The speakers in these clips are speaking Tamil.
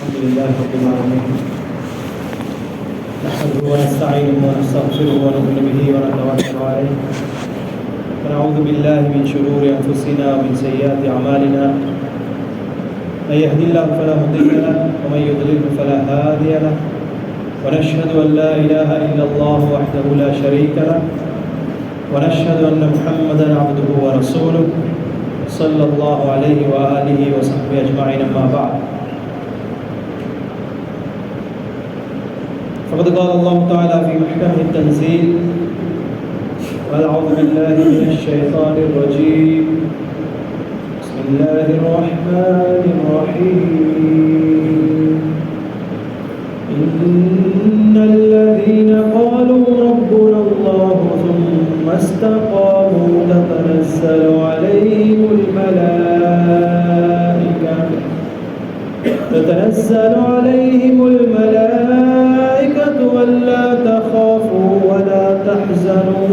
الحمد لله رب العالمين نحمده ونستعينه ونستغفره ونؤمن به ونتوكل عليه ونعوذ بالله من شرور أنفسنا ومن سيئات أعمالنا من يهدي الله فلا مضل له ومن يضلل فلا هادي له ونشهد أن لا إله إلا الله وحده لا شريك له ونشهد أن محمدا عبده ورسوله صلى الله عليه وآله وصحبه أجمعين أما بعد فقد قال الله تعالى في محكمه التنزيل أعوذ بالله من الشيطان الرجيم بسم الله الرحمن الرحيم إن الذين قالوا ربنا الله ثم استقاموا تتنزل عليهم الملائكة ولا تخافوا ولا تحزنوا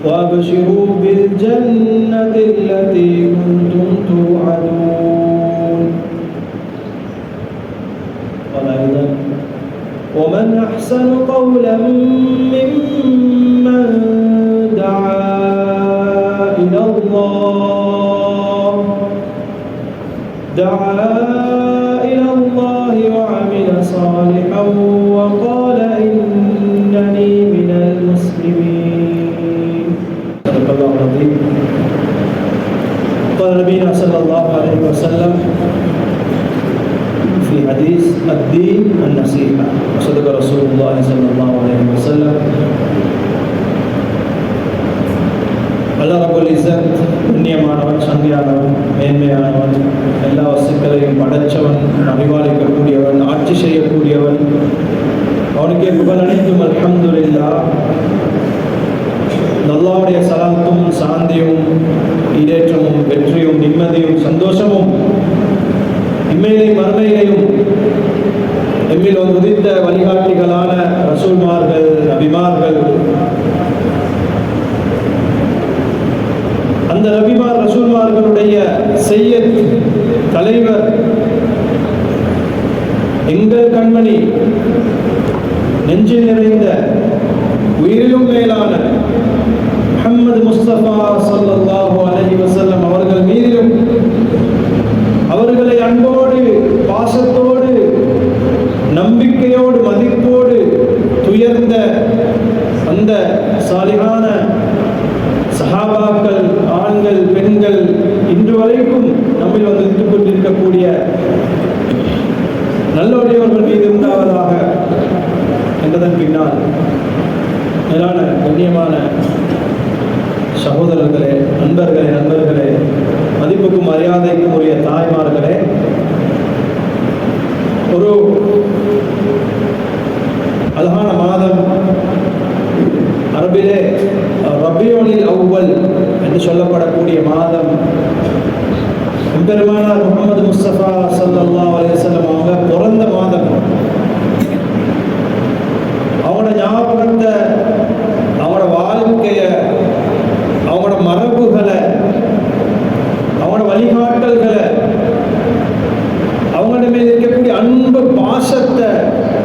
وابشروا بالجنة التي كنتم توعدون. قال أيضا ومن أحسن قولا ممن دعا إلى الله وعمل صالحا وقال إنني من المسلمين. صدق الله العظيم. قال نبينا صلى الله عليه وسلم في حديث الدين النصيحة وصدق رسول الله صلى الله عليه وسلم. அல்லாஹ் ரப்பல் இஸ்ஸத் புண்ணியமானவன், சந்தியானவன், மேன்மையானவன், எல்லா வஸ்துக்களையும் படைத்தவன், அறிவாளிக்கக்கூடியவன், ஆட்சி செய்யக்கூடியவன், அவனுக்கே புகழ் அனைத்தும் அல்ஹம்துலில்லாஹ். அல்லாஹ்வுடைய சலாத்தும் சாந்தியும் ஈடேற்றமும் வெற்றியும் நிம்மதியும் சந்தோஷமும் இம்மையிலையும் மறுமையிலையும் எம்மில் உதித்த வழிகாட்டிகளான ரசூல்மார்கள், நபிமார்கள், அந்த நபிமார் ரசூல்மார்களுடைய சையத் தலைவர் எங்கள் கண்மணி நெஞ்சில் நிறைந்த உயிரிலும் மேலான முஹம்மது முஸ்தபா ஸல்லல்லாஹு அலைஹி வஸல்லம் அவர்கள் மீதிலும் அவர்களை அன்போடு பாசத்தோடு நம்பிக்கையோடு மதிப்போடு துயர்ந்த அந்த சாலிஹான சஹாபாக்கள், ஆண்கள், பெண்கள், இன்று வரைக்கும் நம்மில் வந்து கொண்டிருக்கக்கூடிய நல்லோடையவர்கள் மீது உண்டாவதாக என்பதன் பின்னால் மேலான கண்ணியமான சகோதரர்களே, நண்பர்களே, மதிப்புக்கும் மரியாதைக்கும் உரிய தாய்மார்களே, ஒரு அழகான மாதம் அரபிலே ரபியுல் அவ்வல் என்று சொல்லப்படக்கூடிய மாதம் பெருமானார் முஹம்மது முஸ்தபா ஸல்லல்லாஹு அலைஹி வஸல்லம் அவங்க பிறந்த மாதம். அவங்களோட ஞாபகத்தை, அவங்களோட வாழ்க்கையை, அவங்களோட மரபுகளை, அவங்களோட வழிகாட்டல்களை, அவங்களோட மேல் இருக்கக்கூடிய அன்பு பாசத்தை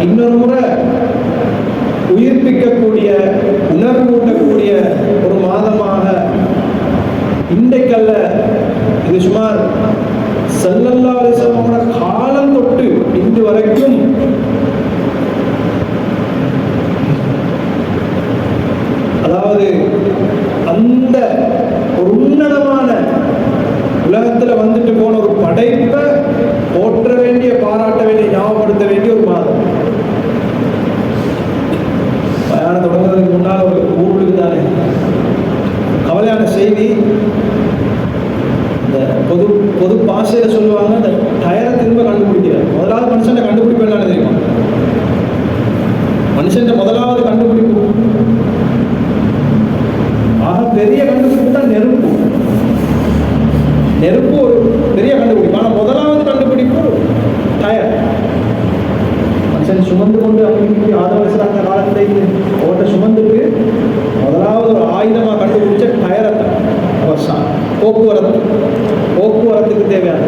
இன்னொரு முறை உயிர்ப்பிக்கக்கூடிய, உணர்வூட்டக்கூடிய ஒரு மாதமாக இன்றைக்கல்ல, இது சுமார் ஸல்லல்லாஹு அலைஹி வஸல்லம் காலம் தொட்டு இன்று வரைக்கும் அதாவது அந்த ஒரு உன்னதமான உலகத்துல வந்துட்டு போன ஒரு படைப்பை போற்ற வேண்டிய, பாராட்ட வேண்டிய, ஞாபகப்படுத்த வேண்டிய ஒரு மாதம். பயணம் தொடங்குறதுக்கு முன்னால் ஒரு ஊருக்கு தானே கவலையான செய்தி. இந்த பொது பாஷையில் சொல்லுவாங்க, இந்த டயரை திரும்ப கண்டுபிடிக்கிறார். முதலாவது மனுஷனை கண்டுபிடிப்பு என்னன்னு தெரியுமா? மனுஷன் முதலாவது கண்டுபிடிப்பு, ஆக பெரிய கண்டுபிடிப்பு தான் நெருப்பு. நெருப்பு ஒரு பெரிய கண்டுபிடிப்பு. ஆனால் முதலாவது கண்டுபிடிப்பு டயர். மனுஷன் சுமந்து கொண்டு அன்னைக்கு ஆதம் அலைஹிஸ்ஸலாம் காலத்திலேயே ஓட்ட சுமந்துட்டு முதலாவது ஒரு ஆயுதமாக கண்டுபிடிச்ச டயரை தான் போக்குவரத்து. போக்குவரத்து தேவையான.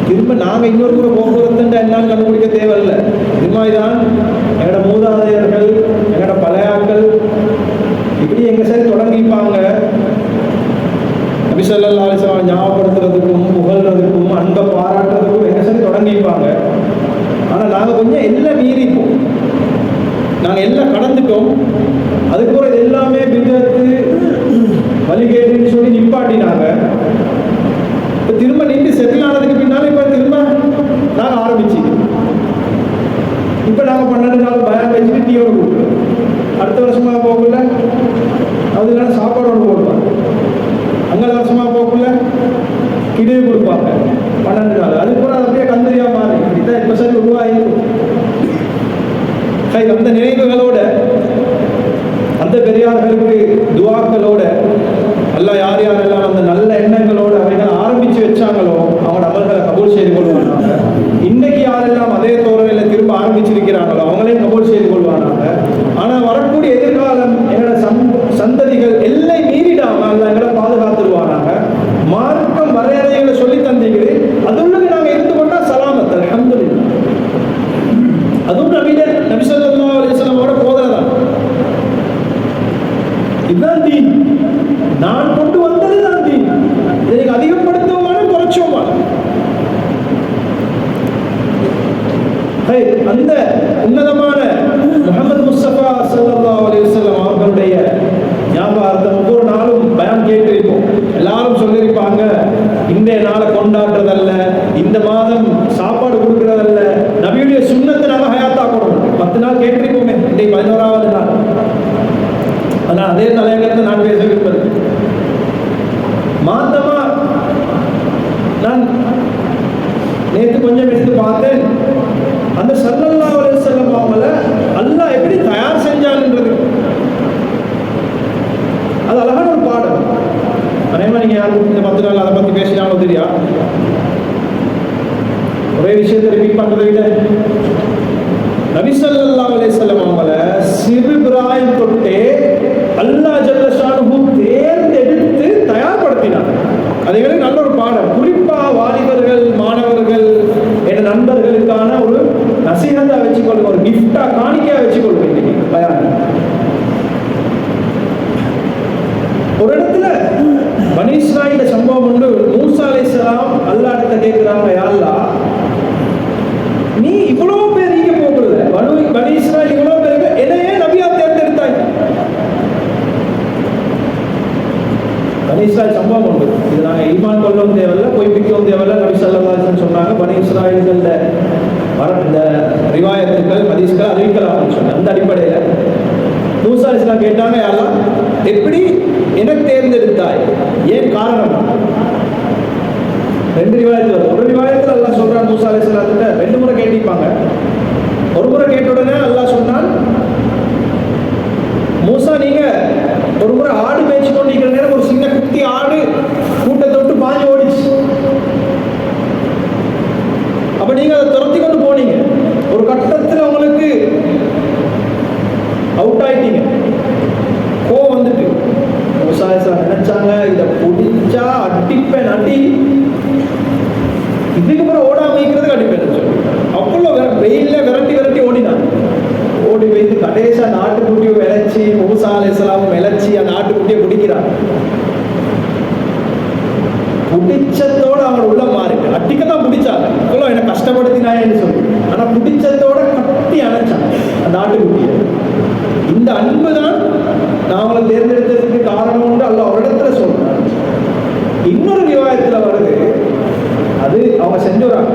திரும்ப நாங்கள் இன்னொரு முறை போக்குவரத்துன்ற எல்லாம் கண்டுபிடிக்க தேவையில்லை. இது மாதிரிதான் எங்களோட மூதாதையர்கள், எங்களோட பழையாக்கள் இப்படி எங்கள் சரி தொடங்கிப்பாங்க. நபி ஸல்லல்லாஹு அலைஹி வஸல்லம் ஞாபகப்படுத்துறதுக்கும் புகழ்றதுக்கும் அன்பை பாராட்டுறதுக்கும் எங்கள் சரி தொடங்கிப்பாங்க. ஆனால் நாங்கள் கொஞ்சம் எல்லாம் மீறிப்போம், நாங்கள் எல்லாம் கடந்துட்டோம். அதுக்கப்புறம் இது எல்லாமே பிதஅத்து வழிகேடுன்னு சொல்லி நிப்பாட்டினாங்க. இப்போ திரும்ப நின்று செட்டில் ஆனதுக்கு பின்னாலும் இப்போ திரும்ப நாங்கள் ஆரம்பிச்சு இப்போ நாங்கள் 12 நாள் பயம் வச்சுட்டு டீயோடு கொடுக்குறோம். அடுத்த வருஷமாக போகக்குள்ள அதுக்கான சாப்பாடோடு போடுவாங்க. அங்கே வருஷமாக போகக்குள்ள கிடவு கொடுப்பாங்க 12 நாள். அதுக்கப்புறம் அது அப்படியே கந்தரியா மாறி இப்படிதான் இப்போ சரி உருவாயிருக்கும். அந்த நினைவுகளோட, அந்த பெரியார்களுக்கு துவாக்களோட, அல்லாஹ் யார் யாரெல்லாம் அந்த நல்ல எண்ணங்களோட அவைகள் ஆரம்பிச்சு வச்சாங்களோ அவங்களோட அமல்களை கபூல் செய்து கொள்வானாங்க. இன்னைக்கு யாரெல்லாம் அதே தோரணையில் திரும்ப ஆரம்பிச்சிருக்கிறாங்களோ அவங்களையும் கபூல் செய்து கொள்வானாங்க. ஆனால் வரக்கூடிய எதிர்காலம் எங்களோட சந்ததிகள் எல்லை மீறிடாம அல்ல எங்களை பாதுகாத்துருவானாங்க. மார்க்கம் வரையறைகளை சொல்லி தந்தீங்க, அதுள்ள நாங்கள் இருந்து கொண்டா சலாமத் அல்ஹம்துலில்லாஹ். அதுவும் நபி ஸல்லல்லாஹு அலைஹி வஸல்லமோட போதனை தான். இதுதான் தீன். நான் கொண்டு வந்தது தான் தீன். இதை நீங்கள் அதிகப்படுத்தவுமான குறைச்சோமான அந்த உன்னதமான முஹம்மது முஸ்தபா ஸல்லல்லாஹு அலைஹி வஸல்லம் அவர்களுடைய ஞாபகார்த்தம் ஒவ்வொரு நாளும் பயான் கேட்டிருப்போம். எல்லாரும் சொல்லியிருப்பாங்க, இன்றைய நாளை கொண்டாடுறதல்ல, இந்த மாதம் சாப்பாடு கொடுக்கறதல்ல, நபியுடைய சுன்னத்தை நாங்கள் ஹயாத்தாக்கணும். 10 நாள் கேட்டிருப்போமே, இன்றைக்கு 11வது நாள். ஆனால் அதே தலைவர்கள் நான் பேச விரும்புவது மாத்தமா. நான் நேற்று கொஞ்சம் எடுத்து பார்த்தேன், அந்த ஸல்லல்லாஹு அலைஹி வஸல்லம் அவங்கள அல்லாஹ் எப்படி தயார் செஞ்சான்ன்றது அது அழகான ஒரு பாடம். அதேமாதிரி நீங்கள் யாரும் இந்த 10 நாள் அதை பற்றி பேசினாலும் தெரியா, ஒரே விஷயத்தை ரிப்பீட் பண்ணுறதை விட நபி ஸல்லல்லாஹு அலைஹி வஸல்லம் அவங்கள சிறு பிராயம் தொட்டே அல்லாஹ் ஜல்ல ஷானுஹு தேர்ந்தெடுத்து தயார்படுத்தினார். அதே வேளை நல்ல ஒரு பாடம். குறிப்பாக வாலிபர்கள், மாணவர்கள், என் நண்பர்களுக்கான ஒரு நசீஹத்தா வச்சுக்கொள்ளுங்க, ஒரு கிஃப்டா காணிக்கையா வச்சுக்கொள்ளுங்க. இன்னைக்கு பயான் ஒரு இடத்துல பனி இஸ்ராயீல் சம்பவம் உண்டு. மூசா அலைஹிஸ்ஸலாம் அல்லாஹ் கிட்ட கேட்கிறாங்க, யா அல்லாஹ், நீ இவ்வளவு பேர் இங்க போகல, பனி இஸ்ராயீல் இவ்வளவு பேருக்கு என்னையே நபியா தேர்ந்தெடுத்தாய். பனி இஸ்ராயீல் சம்பவம் உண்டு. இது நாங்கள் ஈமான் கொள்ளவும் தேவையில்லை, பொய்ப்பிக்கவும் தேவையில்லை. நபி ஸல்லல்லாஹு அலைஹி வஸல்லம் சொன்னாங்க, பனி இஸ்ராயீல்கள வர இந்த ரிவாயத்துக்கள் ஹதீஸ்கள் அறிவிக்கலாம்னு சொன்னாங்க. அந்த அடிப்படையில் மூசா அலைஹிஸ்ஸலாம் கேட்டாங்க, யா அல்லாஹ், எப்படி எனக்கு தேர்ந்தெடுத்தாய், ஏன் காரணம்? 2 ரிவாயத்து வரும். ஒரு ரிவாயத்தில் அல்லாஹ் சொல்றான் மூசா அலைஹிஸ்ஸலாத்திட்ட 2 முறை கேட்டிருப்பாங்க. ஒரு முறை கேட்ட உடனே அல்லாஹ் சொன்னான், மூசா நீங்க ஒரு முறை ஆடு மேய்ச்சி கொண்டிருக்கிற நேரம் ஒரு சின்ன குட்டி ஆடு கூட்டத்தை விட்டு பாஞ்சு ஓடிச்சு. அப்ப நீங்க அதை துரத்தி கொண்டு போனீங்க. ஒரு கட்டத்தில் உங்களுக்கு அவுட் ஆயிட்டீங்க, கோவம் வந்துட்டு. மூசா அலைஹிஸ்ஸலாம் நினைச்சாங்க, இதை பிடிச்சா அடிப்பேன், அடி இதுக்கு அப்புறம் ஓடாம இருக்கிறதுக்கு அடிப்பேன் சொல்லி அவ்வளோ வெயில்ல விரட்டி ஓடினான். ஓடி வைத்து கடைசி அந்த ஆட்டுக்குட்டியை விளைச்சி, மூசா அலைஹிஸ்ஸலாம் விளைச்சி அந்த ஆட்டுக்குட்டியை பிடிக்கிறான். பிடிச்சதோட அவன் உள்ள மாறி அட்டிக்கத்தான் பிடிச்சாங்க. இவ்வளோ என்னை கஷ்டப்படுத்தினாயன்னு சொல்லி, ஆனா பிடிச்சதோட கட்டி அணைச்சான் அந்த ஆட்டுக்குட்டியை. இந்த அன்பு தான் நான் அவங்களை தேர்ந்தெடுத்ததுக்கு காரணம் உண்டு அல்லாஹ் ஒரு இடத்துல சொல்றான். இன்னொரு ரிவாயத்துல வருது, அது அவங்க செஞ்சுறாங்க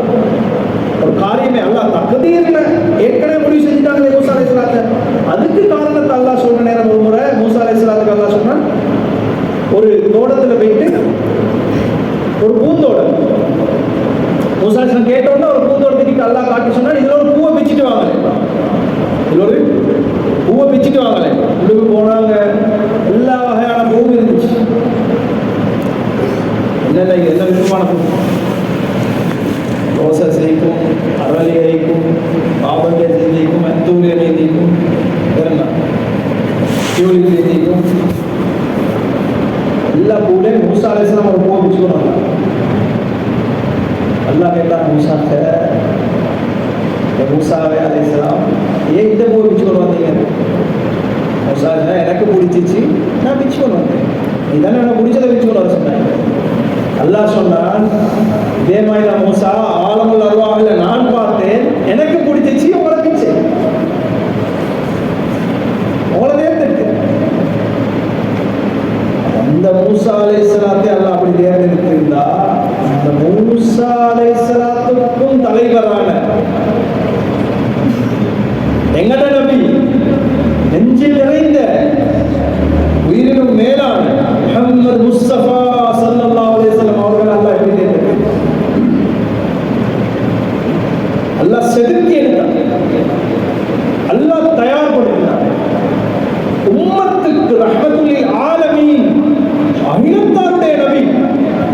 ஒரு காரியமே அல்லாஹ் தக்தீர்ல ஏற்கனவே முடிவு செஞ்சுட்டாங்க மூசா அலைஹிஸ்ஸலாத்தை. அதுக்கு காரணத்தை அல்லாஹ் சொல்ற நேரம் ஒரு முறை மூசா அலைஹிஸ்ஸலாத்துக்கு அல்லாஹ் சொன்னான், ஒரு தோட்டத்துல போயிட்டு ஒரு பூந்தோட்டம் மூசா அலைஹிஸ்ஸலாம் கேட்டோன்னா ஒரு பூந்தோட்டத்துக்கு அல்லாஹ் காட்டி சொன்னா, இதுல ஒரு பூவை பிச்சுட்டு வாங்கலை, இதுல ஒரு பூவை பிச்சுட்டு வாங்கலை. உள்ளுக்கு போனாங்க, எல்லா வகையான பூவும் இருந்துச்சு. என்ன விதமான பூ? ரோசா செய்க்கும், அரளி அரிக்கும், பாபங்க செய்திக்கும், அத்தூரிய செய்திக்கும், டியூலிப் செய்திக்கும், எல்லா அப்படித்தான் கூட மூசா அலைஹிஸ்ஸலாம் ஒரு கோபிச்சுக்கணும். அல்லாஹ் கேட்டான் மூசாட்ட, மூசாவே அலைஹிஸ்ஸலாம் ஏன் இந்த போய் பிச்சுக்கொண்டு வந்தீங்க? மூசா எனக்கு பிடிச்சிச்சு, நான் பிச்சுக்கொண்டு வந்தேன். இதானே எனக்கு பிடிச்சதை பிச்சுக்கொண்டு வர சொன்னேன். அல்லாஹ் சொன்னான், இதே மாதிரி நான் மூசா ஆலமுல் அர்வாஹில் நான் பார்த்தேன், எனக்கு பிடிச்சிச்சு, உங்களை பிச்சு உங்களை தேர்ந்தெடுத்து. அந்த மூசா அலைஹிஸ்ஸலாத்தை அல்லாஹ் அப்படி தேர்ந்தெடுத்திருந்தா, அந்த மூசா அலைஹிஸ்ஸலாத்துக்கும் தலைவரான எங்கட நபி, நெஞ்சில் நிறைந்த உயிரினும் மேலான முஹம்மது முஸ்தபா ஸல்லல்லாஹு அலைஹி வஸல்லம் அவர்கள் அல்லாஹ் எப்படி தேர்ந்தெடுத்தார்? அல்லாஹ் செதுக்கி எடுத்தார், அல்லாஹ் தயார்படுத்தினார். உம்மத்துக்கு ரஹ்மத்துல் ஆலமீன், அகிலத்தாருடைய நபி.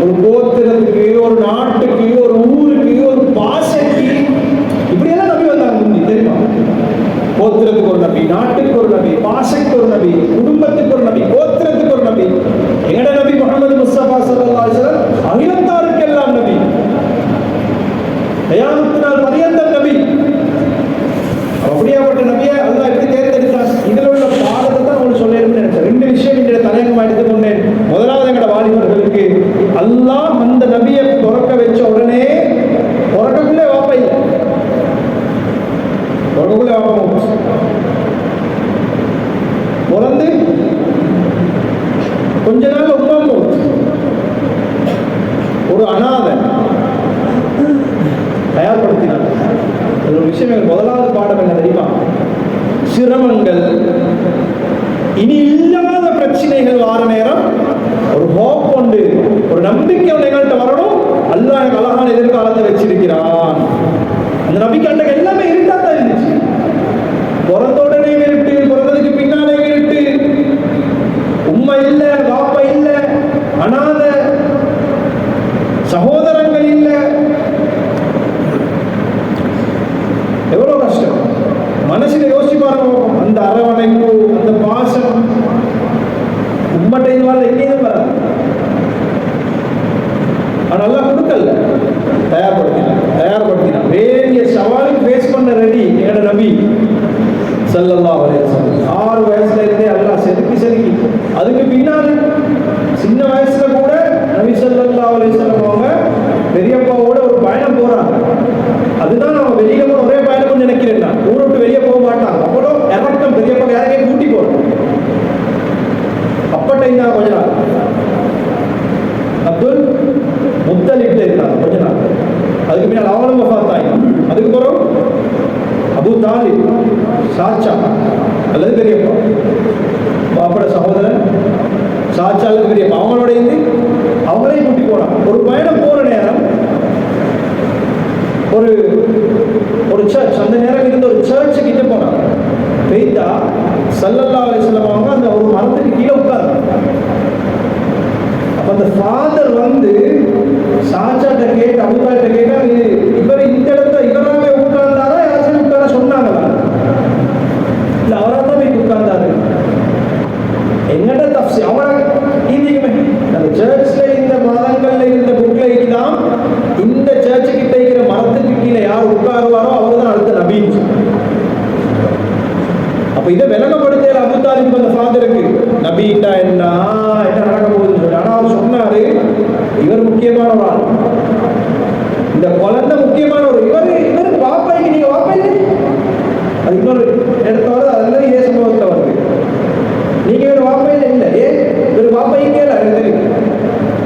ஒரு கோத்திரத்துக்கு, ஒரு நாட்டுக்கு, ஒரு ஊருக்கு, ஒரு பாஷைக்கு இப்படியெல்லாம் நபி வந்தாங்க முந்தி, தெரியுமா? கோத்திரத்துக்கு ஒரு நபி, நாட்டுக்கு ஒரு நபி, பாஷைக்கு ஒரு நபி, குடும்பத்துக்கு ஒரு நபி, கோத்திரத்துக்கு ஒரு நபி. எங்கட நபி முஹம்மது முஸ்தபா ஸல்லல்லாஹு அலைஹி வஸல்லம் அகிலத்தாருக்கு எல்லாம் நபி, கியாமத் நாள் பரியந்த நபி. அப்படியாப்பட்ட நபியை அல்லாஹ் எப்படி தேர்ந்தெடுத்தார்? இதில் உள்ள பாடத்தை தான் உங்களுக்கு சொல்லிருக்குன்னு நினைச்சேன். ரெண்டு விஷயம் இன்றைய தலையங்கமாக எடுத்துக்கொண்டேன். முதலாவது, எங்கட வாலிபர்களுக்கு அல்லாஹ் அந்த நபியை பிறக்க வச்ச உடனே பிறக்கக்குள்ளே வாப்பா இல்லை, பிறக்கக்குள்ளே வாப்பா பிறந்து கொஞ்ச நாள் உம்மா மூத்து, ஒரு அனாதை தயார்படுத்தினார். ஒரு விஷயம், முதலாவது பாடம் என்ன தெரியுமா? சிரமங்கள், இனி இல்லாத பிரச்சனைகள் வார நேரம் ஒரு ஹோப் உண்டு, ஒரு நம்பிக்கை எங்கள்கிட்ட வரணும். அல்லாஹ் எனக்கு அழகான எதிர்காலத்தை வச்சிருக்கிறான். அந்த நம்பிக்கை எல்லாமே இருட்டா தான் இருந்துச்சு. பிறந்த உடனே இருட்டு, பிறந்ததுக்கு பின்னாலே இருட்டு, உம்மை இல்ல, பாப்பா இல்ல, அனாதை, சகோதரங்கள் இல்ல. எவ்வளவு கஷ்டம் மனசுல யோசிச்சு பாருங்க. அந்த அரவணைப்பு, அந்த பாசம் உம்மட்டை எங்கேயும் வராது. நல்லா கொடுக்கல, தயார்படுத்தினார். வேண்டிய சவாலுக்கு ஃபேஸ் பண்ண ரெடி எங்கட நபி ஸல்லல்லாஹு அலைஹி வஸல்லம். 6 வயசுல இருந்தே அல்லாஹ் செதுக்கி அதுக்கு பின்னால் சின்ன வயசுல கூட நபி ஸல்லல்லாஹு அலைஹி வஸல்லம் அவங்க பெரியப்பாவோட ஒரு பயணம் போறாங்க. அதுதான் நம்ம வெளியே போன ஒரே பயணம்னு நினைக்கிறேன். நான் ஊரை விட்டு வெளியே போக மாட்டாங்க. அப்போ இறக்கம் பெரியப்பா யாரையும் கூட்டி போறோம். அப்பட்டையும் தான் கொஞ்ச நாள் அப்துல் முத்தலிப்ல இருந்தாங்க கொஞ்ச நாள். அதுக்கு பின்னால் அவங்களும் வஃபாத்தாய். அதுக்கு பிறகு அபூ தாலிப், சாச்சா அல்லது பெரியப்பா, பாப்பட சகோதரன் சாச்சா அல்லது பெரியப்பா, அவங்களோட இருந்து அவங்களையும் கூட்டி போனாங்க. ஒரு பயணம் போற நேரம் ஒரு சர்ச், அந்த நேரம் இருந்த ஒரு சர்ச்சு கிட்ட போனாங்க. பெய்தா ஸல்லல்லாஹு அலைஹி வஸல்லம் அவங்க அந்த ஒரு மரத்துக்கு கீழே உட்கார்ந்தாங்க. அப்ப அந்த ஃபாதர் வந்து சாச்சாட்ட கேட்டு, அபூதாலிட்ட கேட்டா, இவர் இந்த இடத்துல இவராகவே உட்கார்ந்தாரா, யாராச்சும் உட்கார சொன்னாங்களா? இல்ல அவராக தான் போய் உட்கார்ந்தாரு. எங்கட தப்சி அவரை ஈந்திக்குமே அந்த சர்ச்ல இந்த மதங்கள்ல இருந்த புக்ல இதுதான், இந்த சர்ச்சு கிட்ட இருக்கிற மரத்துக்கு கீழே யார் உட்காருவாரோ அவர் தான் அடுத்த நபின்னு. அப்ப இதை விளங்கப்படுத்தல அபூ தாலிப் அந்த ஃபாதருக்கு, நபிட்டா என்ன நடக்க போகுதுன்னு சொல்லி. ஆனா அவர் சொன்னாரு, இவர் முக்கியமான ஒரு ஆள், இந்த குழந்தை முக்கியமான ஒரு இவர் வாப்பாய்க்கு நீங்க வாப்பாய்க்கு அது இன்னொரு இடத்துல வருது. அதெல்லாம் ஏ சம்பவத்தில் வருது. நீங்க இவர் வாப்பாயில இல்லை, ஏன் இவர் வாப்பாய்க்கே இல்லை, தெரியும்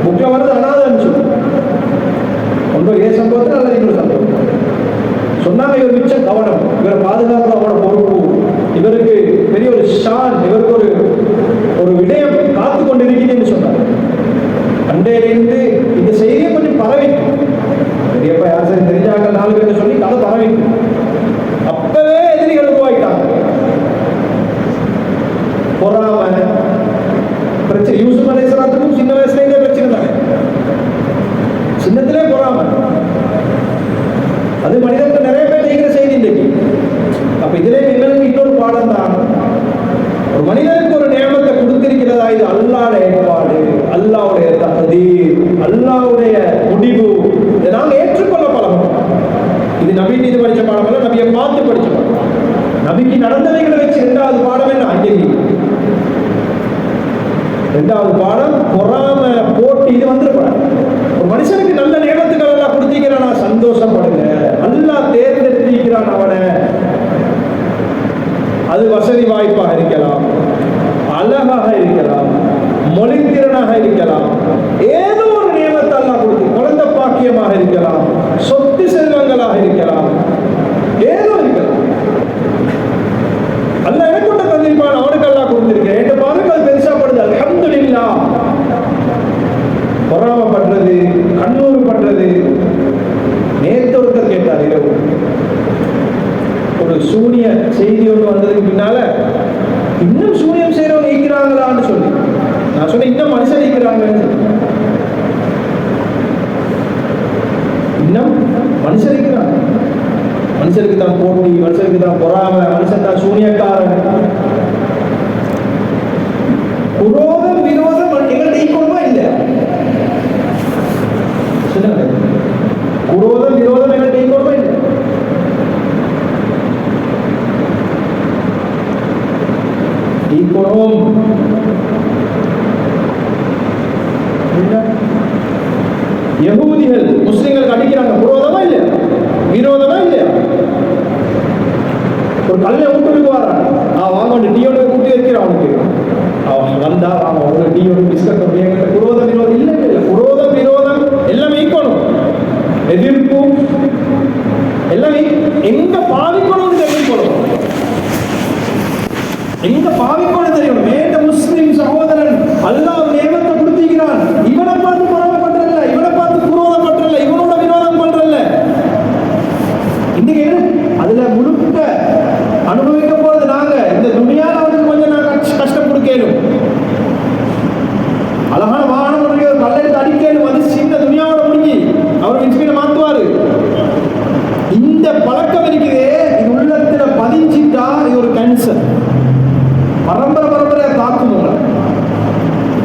புக்ல வருது அனாதன்னு சொல்லி. ஒன்றும் ஏ சம்பவத்தில் அல்லது இன்னொரு சம்பவம் சொன்னாங்க. இவர் மிச்சம் கவனம், இவரை பாதுகாப்பு அவனோட பொறுப்பு, இவருக்கு பெரிய ஒரு ஷான், இவருக்கு ஒரு விடயம் காத்து கொண்டு இருக்கிறேன்னு சொன்னார். அண்டையிலிருந்து இந்த செய்தியை கொஞ்சம் பரவிட்டு, பெரியப்பா யார் சரி தெரிஞ்சாங்க 4 பேர் சொல்லி கதை பரவிட்டு, அப்பவே எதிரிகள் உருவாயிட்டாங்க. பொறாம பிரச்சனை. யூசுப் அலைஹிஸ்ஸலாத்துக்கும் சின்ன வயசுலேயே பிரச்சனை தானே, சின்னத்திலே பொறாம. அது மனிதர்கள் நிறைய பேர் செய்கிற செய்தி இன்றைக்கு. அப்ப இதிலே எங்களுக்கு இன்னொரு பாடம் தான். ஒரு மனிதனுக்கு ஒரு நியமத்தை கொடுத்திருக்கிறதா, இது அல்லாஹ்வுடைய ஏற்பாடு, தக்தீர், அல்லாஹ்வுடைய முடிவு. இதை நாங்கள் ஏற்றுக்கொள்ள பழகணும். இது நபி மீது படித்த பாடம் அல்ல, நபியை பார்த்து படிச்ச பாடம். நபிக்கு நடந்தவைகளை வச்சு இரண்டாவது பாடம் என்ன? அஞ்சலி. இரண்டாவது பாடம் பொறாம போட்டி. இது வந்துருப்பாங்க. ஒரு மனுஷனுக்கு நல்ல நேரத்துக்கள் எல்லாம் கொடுத்திக்கிறானா, சந்தோஷப்படுங்க. அல்லாஹ் தேர்ந்தெடுத்திருக்கிறான் அவனை. அது வசதி வாய்ப்பாக இருக்கலாம், அழகாக இருக்கலாம், மொழித்திறனாக இருக்கலாம், ஏதோ ஒரு நியமத்தை அல்லாஹ் கொடுத்து, குழந்தை பாக்கியமாக இருக்கலாம், சொத்து செல்வங்களாக இருக்கலாம், ஏதோ இருக்கலாம். அல்லாஹ் எனக்கு கொண்ட தந்திருப்பான், அவனுக்கு அல்லாஹ் கொடுத்திருக்கேன். என் பாருங்க அது பெருசாப்படுது. அல்ஹம்துலில்லாஹ். பொறாமப்படுறது, கண்ணூறு பண்றது. நேத்து ஒருத்தர் கேட்டார், இரவு ஒரு சூனிய செய்தி ஒன்று வந்ததுக்கு பின்னால, இன்னும் சூனியம் செய்யறவங்க இருக்கிறாங்களான்னு சொல்லி நான் சொன்னேன், இன்னும் மனுஷன் இருக்கிறாங்க, இன்னும் மனுஷன் இருக்கிறாங்க. மனுஷனுக்கு தான் போட்டி, மனுஷனுக்கு தான் பொறாம, மனுஷன் தான் சூனியக்காரன். குரோதம் விரோதம் எங்கள்கிட்ட ஈக்குவலா இல்லை. குரோதம் விரோதம் எங்கள்கிட்ட ஈக்குவலா இல்லை. ஈக்குவலும் யகூதிகள் முஸ்லிம்களுக்கு அடிக்கிறாங்க. விரோதமா இல்லையா? விரோதமா இல்லையா? ஒரு கல்லை விட்டுட்டு வரான், வாங்க டீயோட கூட்டி வைக்கிறான். அவனுக்கு அவன் வந்தா அவன் ஒரு டீயோட பிஸ்கட் அப்படிங்கிற விரோதம் விரோதம் இல்லை. இல்லை, விரோதம் விரோதம் எல்லாமே ஈக்கணும். எதிர்ப்பு எல்லாமே எங்க பாவிக்கணும்னு தெரியும். எங்க பாவிக்கணும் தெரியும். மேட்ட முஸ்லிம் சகோதரன் அல்லாஹ் நேமத்தை கொடுத்திருக்கிறான். இவனை பார்த்து பொறாமைப்படுறல்ல, இவனை பார்த்து குரோதப்படுறல்ல, இவனோட விரோதம் பண்றல்ல. இன்னைக்கு அதுல முழுக்க அனுபவிக்க போறது நாங்க. இந்த துணியால அவனுக்கு கொஞ்சம் நாங்க கஷ்டம் கொடுக்கணும். அழகான வாகனம் ஒரு கல்லெடுத்து அடிக்கணும். அது சின்ன துணியாவோட முடிஞ்சு அவர் இன்ஸ்பீரை மாத்துவாரு. இந்த பழக்கம் இருக்குதே, இது உள்ளத்துல பதிஞ்சிட்டா இது ஒரு கேன்சர். பரம்பரை பரம்பரையா தாக்கும்.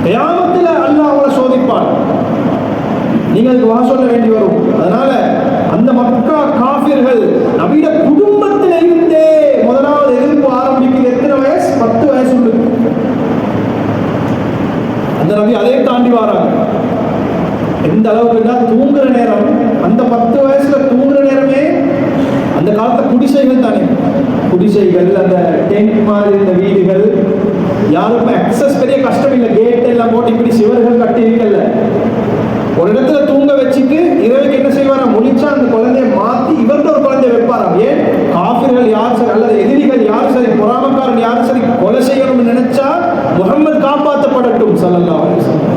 கியாமத்துல அல்லாஹ் அவளை சோதிப்பான். நீங்க அதுக்கு வா சொல்ல வேண்டி வரும். அதனால அந்த மக்கா காஃபிர்கள் நபியோட குடும்பத்தில் இருந்தே முதலாவது எதிர்ப்பு ஆரம்பிக்குது. எத்தனை வயசு? 10 வயசு உள்ளது. அந்த நபி அதே தாண்டி வராங்க. எந்த அளவுக்குன்னா தூங்குற நேரம், அந்த 10 வயசுல தூங்குற நேரமே அந்த காலத்துல குடிசைகள் தானே, குடிசைகள், அந்த டென்ட் மாதிரி இந்த வீடுகள், யாருக்கும் அக்சஸ் பெரிய கஷ்டம் இல்லை. கேட் எல்லாம் போட்டு இப்படி சிவர்கள் கட்டி இருக்கல. ஒரு இடத்துல தூங்க வச்சுட்டு இரவுக்கு என்ன செய்வாரா, முழிச்சா அந்த குழந்தைய மாத்தி இவர்கிட்ட ஒரு குழந்தைய வைப்பாராம். ஏன்? காஃபிர்கள் யார் சரி அல்லது எதிரிகள் யார் சரி, பொறாமக்காரன் யார் சரி கொலை செய்யணும்னு நினைச்சா முஹம்மது காப்பாற்றப்படட்டும் ஸல்லல்லாஹு அலைஹி வஸல்லம்.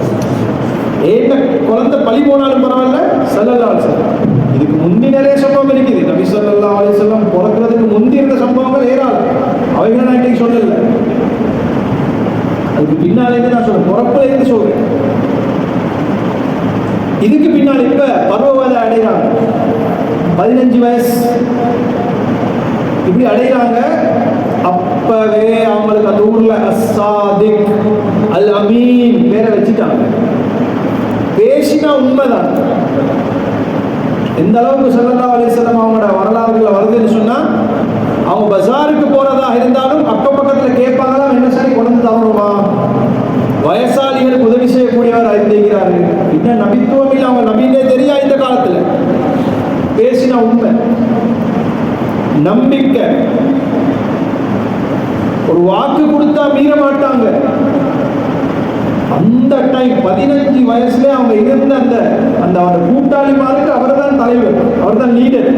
ஏன் குழந்தை பழி போனாலும் பரவாயில்ல ஸல்லல்லாஹு அலைஹி வஸல்லம். இதுக்கு முந்தி நிறைய சம்பவம் இருக்குது. நபி ஸல்லல்லாஹு அலைஹி வஸல்லம் பிறக்கிறதுக்கு முந்தி இருந்த சம்பவங்கள் ஏராளம். அவைகளை நான் இன்னைக்கு சொல்லல. அதுக்கு பின்னாலே நான் சொல்றேன், பிறப்புல இருந்து சொல்றேன். இதுக்கு பின்னால் இப்ப பருவவதை அடைகிறாங்க. 15 வயசு இப்படி அடைகிறாங்க. அப்பவே அவங்களுக்கு அந்த ஊர்ல அஸ்ஸாதிக், அல் அமீன் பேரை வச்சுட்டாங்க. பேசினா உண்மைதான். எந்த அளவுக்கு ஸல்லல்லாஹு அலைஹி வஸல்லம் அவங்களோட வரலாறுகளை வருதுன்னு சொன்னா, அவங்க பஜாருக்கு போறதா இருந்தாலும் அக்கம் பக்கத்துல கேட்பாங்களா, என்ன சரி கொண்டு தவறுமா, வயசாளிகளுக்கு உதவி செய்யக்கூடியவர் அறிந்திருக்கிறாரு. இன்னும் நபித்துவம் இல்லை, அவங்க நபின்னே தெரியா இந்த காலத்துல. பேசினா உண்மை, நம்பிக்கை, ஒரு வாக்கு கொடுத்தா மீற மாட்டாங்க. அந்த டைம் 15 வயசுல அவங்க இருந்த அந்த அந்த அவர் கூட்டாளி மாதிரி அவர் தான் தலைவர், அவர் தான் லீடர்.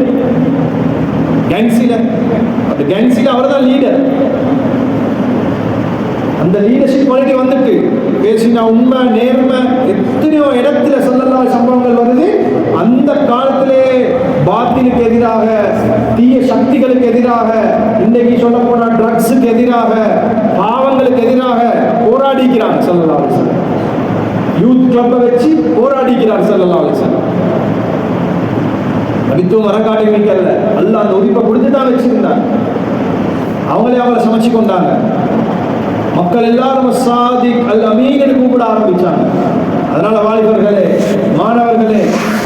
கேங்ஸில அந்த கேங்ஸில அவர் தான் லீடர். அந்த லீடர்ஷிப் குவாலிட்டி வந்துட்டு பேசினா உண்மை, நேர்மை, எத்தனையோ இடத்துல ஸல்லல்லாஹு சம்பவங்கள் வருது. அந்த காலத்திலே பாத்திலுக்கு எதிராக, தீய சக்திகளுக்கு எதிராக, இன்றைக்கு சொல்ல போனா ட்ரக்ஸுக்கு எதிராக, பாவங்களுக்கு எதிராக போராடிக்கிறாங்க ஸல்லல்லாஹு அலைஹி வஸல்லம். யூத் கிளப்பை வச்சு போராடிக்கிறார் ஸல்லல்லாஹு அலைஹி வஸல்லம். நபித்துவம் வரக்காட்டி வைக்கல, அல்லாஹ் அந்த உதிப்பை கொடுத்து தான் வச்சிருந்தாங்க. அவங்களே அவங்கள சமைச்சு கொண்டாங்க. மக்கள் எல்லாரும் சாதிக் அல் அமீன் கூப்பிட ஆரம்பிச்சாங்க. அதனால வாலிபர்களே, மாணவர்களே,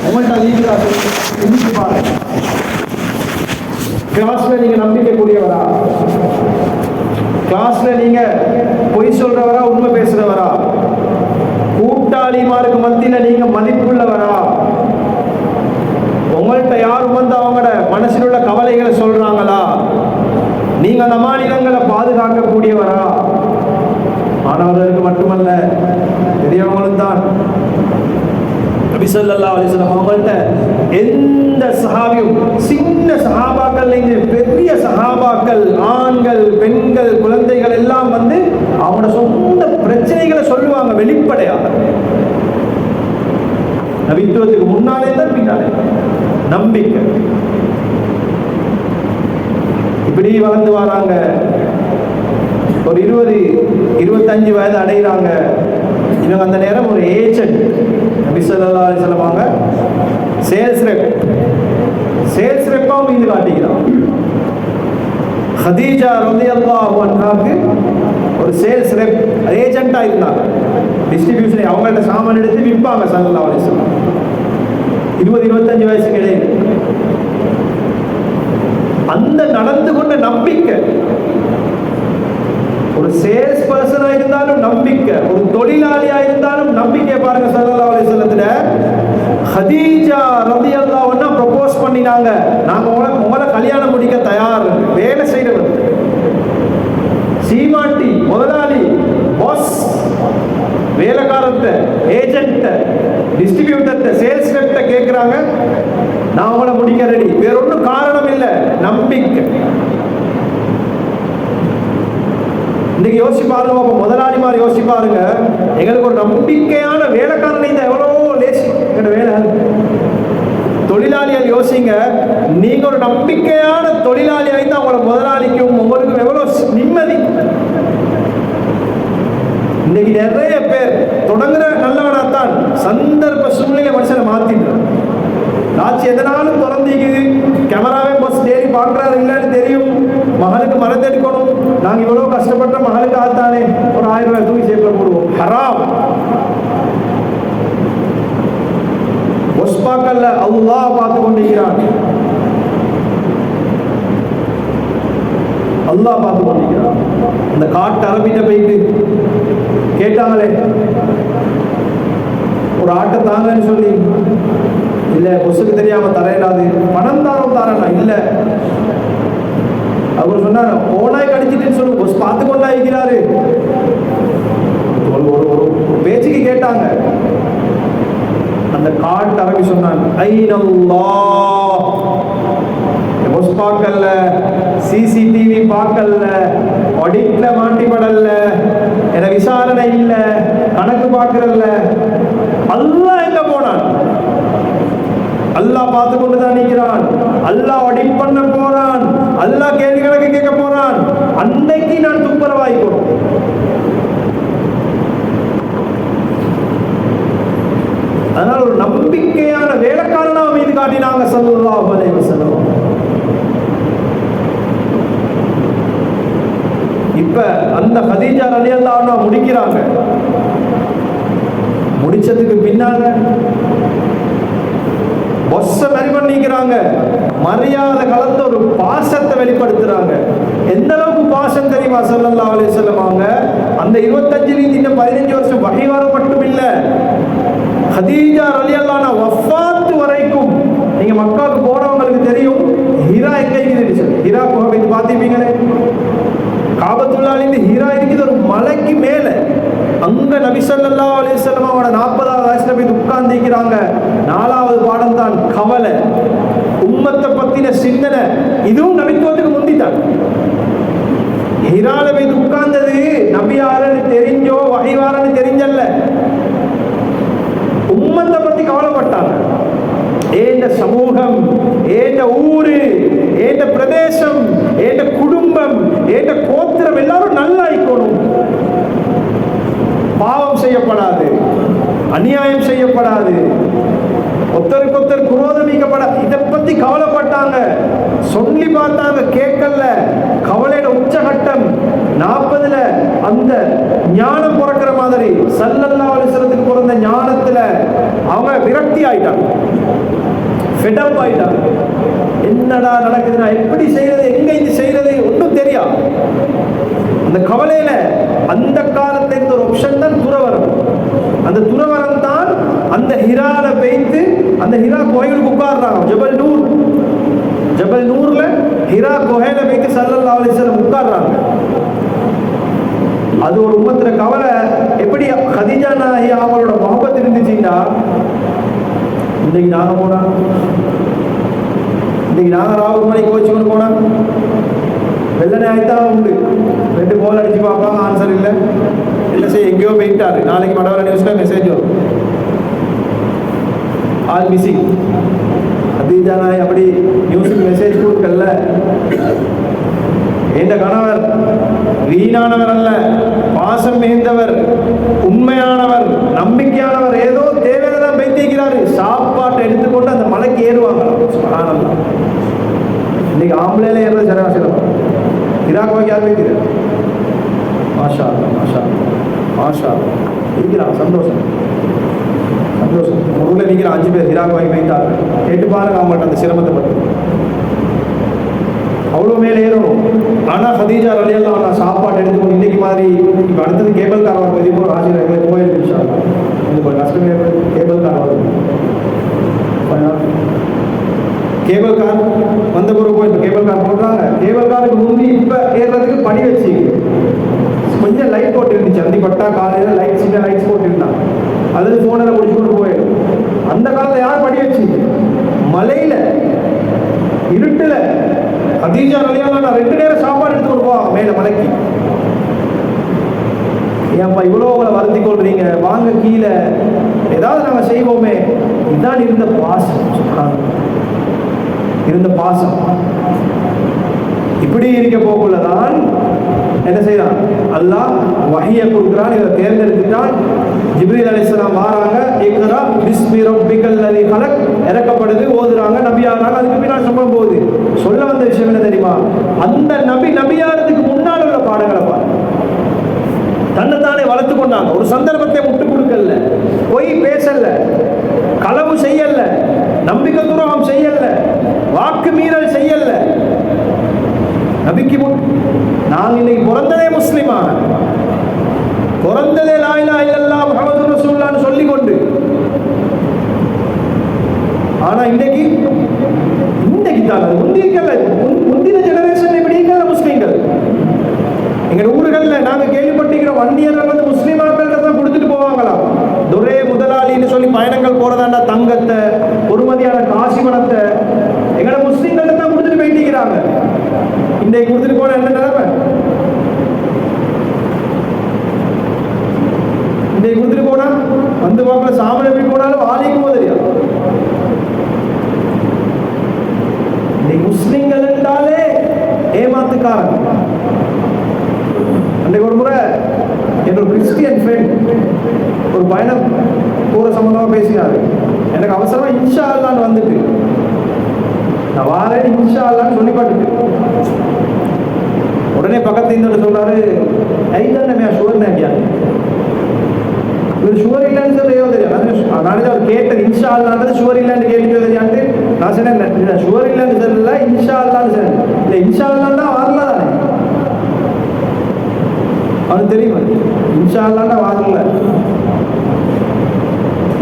உங்கள்கிட்ட அதிகமாக சிந்திச்சு பாருங்க. கிளாஸ்ல நீங்க நம்பிக்கைக்கூடியவரா? கிளாஸ்ல நீங்க பொய் சொல்றவரா, உண்மை பேசுறவரா? கூட்டாளிமாருக்கு மத்தியில நீங்க மதிப்புள்ளவரா? உங்கள்கிட்ட யாரும் வந்து அவங்களோட மனசில் உள்ள கவலைகளை சொல்றாங்களா? நீங்க அந்த மாநிலங்களை பாதுகாக்கக்கூடியவரா? மாணவர்களுக்கு மட்டுமல்ல, பெரியவங்களும் தான். நபி ஸல்லல்லாஹு அலைஹி வஸல்லம் அவங்கள்ட்ட எந்த சஹாபியும், சின்ன சஹாபாக்கள், பெரிய சஹாபாக்கள், ஆண்கள், பெண்கள், குழந்தைகள் எல்லாம் வந்து அவங்களோட சொந்த பிரச்சனைகளை சொல்லுவாங்க வெளிப்படையாக. நபித்துவத்துக்கு முன்னாலே தான் பின்னாலே நம்பிக்கை. இப்படி வளர்ந்து வராங்க. ஒரு 20-25 வயது அடைகிறாங்க. இவங்க அந்த நேரம் ஒரு ஏஜென்ட். நபி ஸல்லல்லாஹு அலைஹி வஸல்லம் அவங்க சேல்ஸ் ரெப்பாவும் மீது காட்டுகிறான். ஹதீஜா ரலியல்லாஹு அன்ஹாக்கு ஒரு சேல்ஸ் ரெப் ஏஜென்ட்டா இருந்தாங்க. டிஸ்ட்ரிபியூஷன் அவங்கள்ட்ட சாமான் எடுத்து விற்பாங்க ஸல்லல்லாஹு அலைஹி வஸல்லம். 20-25 வயசுக்கு இடையில அந்த நடந்து கொண்ட நம்பிக்கை, ஒரு சேல்ஸ் பர்சனா இருந்தாலும் நம்பிக்கை, ஒரு தொழிலாளியா இருந்தாலும் நம்பிக்கை. பாருங்க ஸல்லல்லாஹு அலைஹி வஸல்லத்துல ஹதீஜா ரலியல்லாஹு அன்ஹா ப்ரொபோஸ் பண்ணினாங்க, நாங்க உங்களை கல்யாணம் முடிக்க தயார். வேலை செய்யறவர், சீமாட்டி, முதலாளி, பாஸ், வேலைக்காரர்கிட்ட, ஏஜென்ட், டிஸ்ட்ரிபியூட்டர்கிட்ட, சேல்ஸ் ரெப்ட்ட கேட்கிறாங்க, நான் உங்களை முடிக்க ரெடி. வேற ஒன்றும் காரணம் இல்லை, நம்பிக்கை. இன்னைக்கு யோசிச்சு பாருங்க, முதலாளி மாதிரி யோசிச்சு பாருங்க, எங்களுக்கு ஒரு நம்பிக்கையான வேலைக்காரன் இந்த எவ்வளவோ லேசி எங்களோட வேலை. தொழிலாளிகள் யோசிங்க, நீங்க ஒரு நம்பிக்கையான தொழிலாளி ஆயிட்டு அவங்களோட முதலாளிக்கும் உங்களுக்கும் எவ்வளவு நிம்மதி. இன்னைக்கு நிறைய பேர் தொடங்குற நல்லவனாத்தான் சந்தர்ப்ப சூழ்நிலை மனுஷனை மாத்திட்டு ஆச்சு. எதனாலும் திறந்திக்குது, கேமராவே பஸ் டெய்லி பார்க்கறாரு இல்லைன்னு தெரியும். மகளுக்கு மருந்து எடுக்கணும், நாங்க இவ்வளவு கஷ்டப்பட்ட மகளுக்கு ஆத்தானே ஒரு 1000 ரூபாய் தூக்கி சேர்க்க போடுவோம். ஹராம். ஒஸ்பாக்கல்ல அல்லாஹ் பார்த்து கொண்டிருக்கிறான், அல்லாஹ் பார்த்து கொண்டிருக்கிறான். அந்த காட்டு அரபிட்ட போயிட்டு கேட்டாங்களே, ஒரு ஆட்டை தாங்கன்னு சொல்லி, இல்ல பொசுக்கு தெரியாம தரையிடாது, பணம் தாரா இல்ல. அவர் சொன்னார், ஓனாய் கடிச்சிட்டு சொல்லு, பொஸ் பார்த்து கொண்டா இருக்கிறாரு. ஒரு பேச்சுக்கு கேட்டாங்க. அந்த காட்டு அரபி சொன்னான், ஐனல்லாஹ், பொஸ் பார்க்கல, சிசிடிவி பார்க்கல, ஆடிட்ல மாட்டிப்படல, என விசாரணை இல்ல, கணக்கு பார்க்கறல்ல. அல்லாஹ் எங்க போனான்? அல்லாஹ் பார்த்து கொண்டுதான் நிற்கிறான். அல்லாஹ் ஆடிட் பண்ண போறான். அல்லாஹ் கேள்வி கணக்கு கேட்க போறான். அன்னைக்கு நான் துப்புரவாய்க்கணும். அதனால ஒரு நம்பிக்கையான வேலைக்காரனா மீது காட்டினாங்க ஸல்லல்லாஹு அலைஹி வஸல்லம். இப்ப அந்த ஹதீஜா ரலியல்லாஹு அன்ஹா முடிக்கிறாங்க. முடிச்சதுக்கு பின்னால பொஸ்ஸ மாதிரி பண்ணிக்கிறாங்க, மரியாதை கலந்த ஒரு பாசத்தை வெளிப்படுத்துறாங்க. எந்த அளவுக்கு பாசம் தெரியுமா ஸல்லல்லாஹு அலைஹி வஸல்லம் அவங்க? அந்த 25 வருஷம் வஹி வர மட்டும் இல்ல, ஹதீஜா ரலியல்லாஹு அன்ஹா வஃபாத் வரைக்கும். நீங்க மக்காவுக்கு போறவங்களுக்கு தெரியும், ஹிரா எங்க இருக்குது. ஹிரா குகை பார்த்திருப்பீங்களே, காபத்துல்லாஹ்ல ஹிரா இருக்குது ஒரு மலைக்கு மேல. அங்க நபி ஸல்லல்லாஹு அலைஹி வஸல்லம் அவரோட 40வது வயசுல போய் உட்கார்ந்திருக்கிறாங்க. 4வது பாடம் தான் கவலை, உம்மத்தை பத்தின சிந்தனை. இதுவும் நபித்துவத்துக்கு முந்தித்தான். ஹிரால போய் உட்கார்ந்தது நபி யாருன்னு தெரிஞ்சோ வஹிவாரன்னு தெரிஞ்சல்ல, உம்மத்தை பத்தி கவலைப்பட்டாங்க. ஏண்ட சமூகம், ஏண்ட ஊரு, ஏண்ட பிரதேசம், ஏண்ட குடும்பம், ஏண்ட கோத்திரம் எல்லாரும் நல்லா இருக்கணும், பாவம் செய்யப்படாது, அநியாயம் செய்யப்படாது. ஒருத்தருக்கு ஒருத்தர் குரோதமிக்கப்பட இதை பத்தி கவலைப்பட்டாங்க, சொல்லி பார்த்தாங்க, கேட்கல. கவலையோட உச்சகட்டம் 40ல அந்த ஞானம் பிறக்கிற மாதிரி ஸல்லல்லாஹு அலைஹி வஸல்லத்துக்கு பிறந்த ஞானத்துல அவங்க விரக்தி ஆயிட்டாங்க, ஃபெடப் ஆயிட்டாங்க. என்னடா நடக்குதுன்னா எப்படி செய்யறது, எங்க இது செய்யறது ஒன்றும் தெரியாது. அந்த கவலையில அந்த காலத்துல இருந்த ஒரு ஆப்ஷன் தான் துறவரம். அந்த துறவரம் தான் அந்த ஹிரால வைத்து அந்த ஹிரா கோயிலுக்கு உட்கார்றாங்க. ஜபல் நூர்ல ஹிரா கோயில வைத்து ஸல்லல்லாஹு அலைஹி வஸல்லம் உட்கார்றாங்க. அது ஒரு உம்மத்துல கவலை. எப்படி கதீஜா நாயகி அவங்களோட முகப்பத் இருந்துச்சுன்னா, இன்னைக்கு நாங்க போனா, இன்னைக்கு நாங்க ராகுல் மணி கோச்சு கொண்டு போனா வெள்ளனை ஆயிட்டாலும் உண்டு. 2 கோல் அடிச்சு பார்ப்பாங்க, ஆன்சர் இல்லை, இல்லை செய்ய எங்கேயோ போயிட்டாரு. நாளைக்கு மடவர நியூஸ்ல மெசேஜ் வரும், ஆல் மிஸ்ஸிங். கதீஜா நாயகி அப்படி நியூஸுக்கு மெசேஜ் கொடுக்கல. என்ற கணவர் வீணானவர் அல்ல, பாசம் மிகுந்தவர், உண்மையானவர், நம்பிக்கையானவர். ஏதோ தேவையில தான் வைத்திருக்கிறாரு. சாப்பாட்டை எடுத்துக்கொண்டு அந்த மலைக்கு ஏறுவாங்க. இன்னைக்கு ஆம்பளையில ஏறது சரியா சிறப்பு. இராக் யார் வைக்கிறார்? மாஷா மாஷா மாஷா இருக்கிறான். சந்தோஷம் சந்தோஷம். ஊரில் நிற்கிற 5 பேர் இராக் வாங்கி வைத்தாங்க. கேட்டு பாருங்க அவங்கள்ட்ட அந்த சிரமத்தை பற்றி. அவ்வளோ மேலே ஏறணும். ஆனால் ஹதீஜா ரலியல்லாஹு அன்ஹா சாப்பாடு எடுத்துக்கணும். இன்னைக்கு மாதிரி இப்போ அடுத்தது கேபிள் கார் வருது. இப்போ ராஜில் எங்களுக்கு கோயில் இருந்துச்சா இது ஒரு கஷ்டமே. கேபிள் கார் வருது. கேபிள் கார் வந்த பிறகு இப்போ கேபிள் கார் போடுறாங்க. கேபிள் காருக்கு முந்தி இப்போ ஏறுறதுக்கு படி வச்சு கொஞ்சம் லைட் போட்டு இருந்துச்சு. அந்தி பட்டா காலையில் லைட், சின்ன லைட்ஸ் போட்டுருந்தான். அல்லது ஃபோனில் முடிச்சு கொண்டு போயிடும். அந்த காலத்தில் யார் படி வச்சு? மலையில் இருட்டுல கதீஜா ரலியல்லாஹு அன்ஹா 2 நேரம் சாப்பாடு எடுத்து கொடுப்பாங்க மேல மலைக்கு. ஏன்ப்பா இவ்வளோ உங்களை வருத்தி கொள்றீங்க, வாங்க கீழே ஏதாவது நாங்கள் செய்வோமே. இதுதான் இருந்த பாசம், இருந்த பாசம். இப்படி இருக்க போக்குள்ளதான் என்ன செய்யறான்? அல்லாஹ் வஹியை கொடுக்குறான். இதை தேர்ந்தெடுத்துட்டான். ஜிப்ரீல் அலைஹிஸ்ஸலாம் வாராங்க. இக்ரா பிஸ்மி ரப்பிக்கல் லதீ கலக் இறக்கப்படுது, ஓதுறாங்க, நபியாகிறாங்க. அதுக்கு பின்னால் சொல்லும் போது சொல்ல வந்த விஷயம் என்ன தெரியுமா? அந்த நபியாகிறதுக்கு முன்னால் உள்ள பாடங்களை பாரு. தன்னைத்தானே வளர்த்து கொண்டாங்க. ஒரு சந்தர்ப்பத்தை விட்டு கொடுக்கல, பொய் பேசல, களவு செய்யல, நம்பிக்கை துரோகம் செய்யல, வாக்கு மீறல் செய்யல. நபிக்கு நாங்க இன்னைக்கு பிறந்ததே முஸ்லிமா, பிறந்ததே லா இலாஹ இல்லல்லாஹ் முஹம்மதுர் ரசூலுல்லாஹ்னு சொல்லிக் கொண்டு. ஆனா இன்னைக்கு தான் முந்தின ஜெனரேஷன் இப்படி இருக்கல முஸ்லீம்கள். எங்க ஊர்கள்ல நாங்க கேள்விப்பட்டிருக்கிற வண்டியர்கள் வந்து முஸ்லிமாக்கள்கிட்ட தான் கொடுத்துட்டு போவாங்களாம். துரே முதலாளின்னு சொல்லி பயணங்கள் போறதாண்டா தங்கத்தை, பொறுமதியான காசி பணத்தை எங்கட முஸ்லீம்கள்ட்ட தான் கொடுத்துட்டு போயிட்டிருக்கிறாங்க. இன்றைக்கு கொடுத்துட்டு போன என்ன நிலைமை? இன்றைக்கு கொடுத்துட்டு போனா வந்து வாக்கில் சாமி எப்படி போனாலும் வாலிக்கும் தெரியும். இன்னைக்கு முஸ்லிம்கள் என்றாலே ஏமாத்துக்காரன். அன்றைக்கு ஒரு முறை என்னோட கிறிஸ்டியன் ஃப்ரெண்ட் ஒரு பயணம் போற சம்பந்தமா பேசினாரு. எனக்கு அவசரமா இன்ஷா அல்லான்னு வந்துட்டு நான் வாரேன் இன்ஷா அல்லான்னு சொல்லி பாட்டுட்டு உடனே பக்கத்து இந்த சொல்றாரு, ஐதானே ஷுவர் நேக்கியா இவர் ஷுவர் இல்லைன்னு சொல்லையோ தெரியும். நானே அவர் கேட்டது இன்ஷா அல்லான்றது ஷுவர் இல்லைன்னு கேள்வி தெரியான்ட்டு நான் சொன்னேன் ஷுவர் இல்லைன்னு சொல்லல, இன்ஷா அல்லான்னு சொன்னேன். இல்லை இன்ஷா அல்லான்னா வரல தானே அவனுக்கு தெரியுமா? இன்ஷா அல்லான்னா வரல,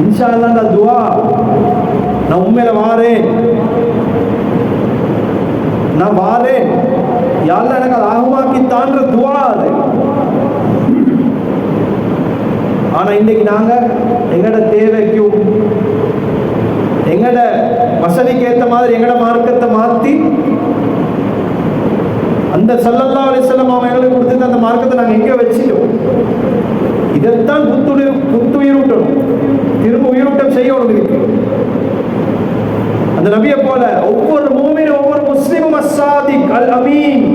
இன்ஷா அல்லான்னா துவா. நான் உண்மையில வாரேன், நான் வாரேன், யாரெல்லாம் எனக்கு அது ஆகுமாக்கி தான்ற துவா அது. ஆனா இன்னைக்கு நாங்க எங்கட தேவைக்கும் எங்கட வசதிக்கு ஏற்ற மாதிரி எங்கட மார்க்கத்தை மாத்தி அந்த ஸல்லல்லாஹு அலைஹி வஸல்லம் அவங்க எங்களுக்கு கொடுத்து அந்த மார்க்கத்தை நாங்க எங்க வச்சிட்டோம். இதைத்தான் புத்துயிரூட்டணும், திரும்ப உயிரூட்டம் செய்யணும். இருக்கு அந்த நபியை போல ஒவ்வொரு மூமினும் ஒவ்வொரு முஸ்லிமும் அஸ்ஸாதிக் அல் அமீன்.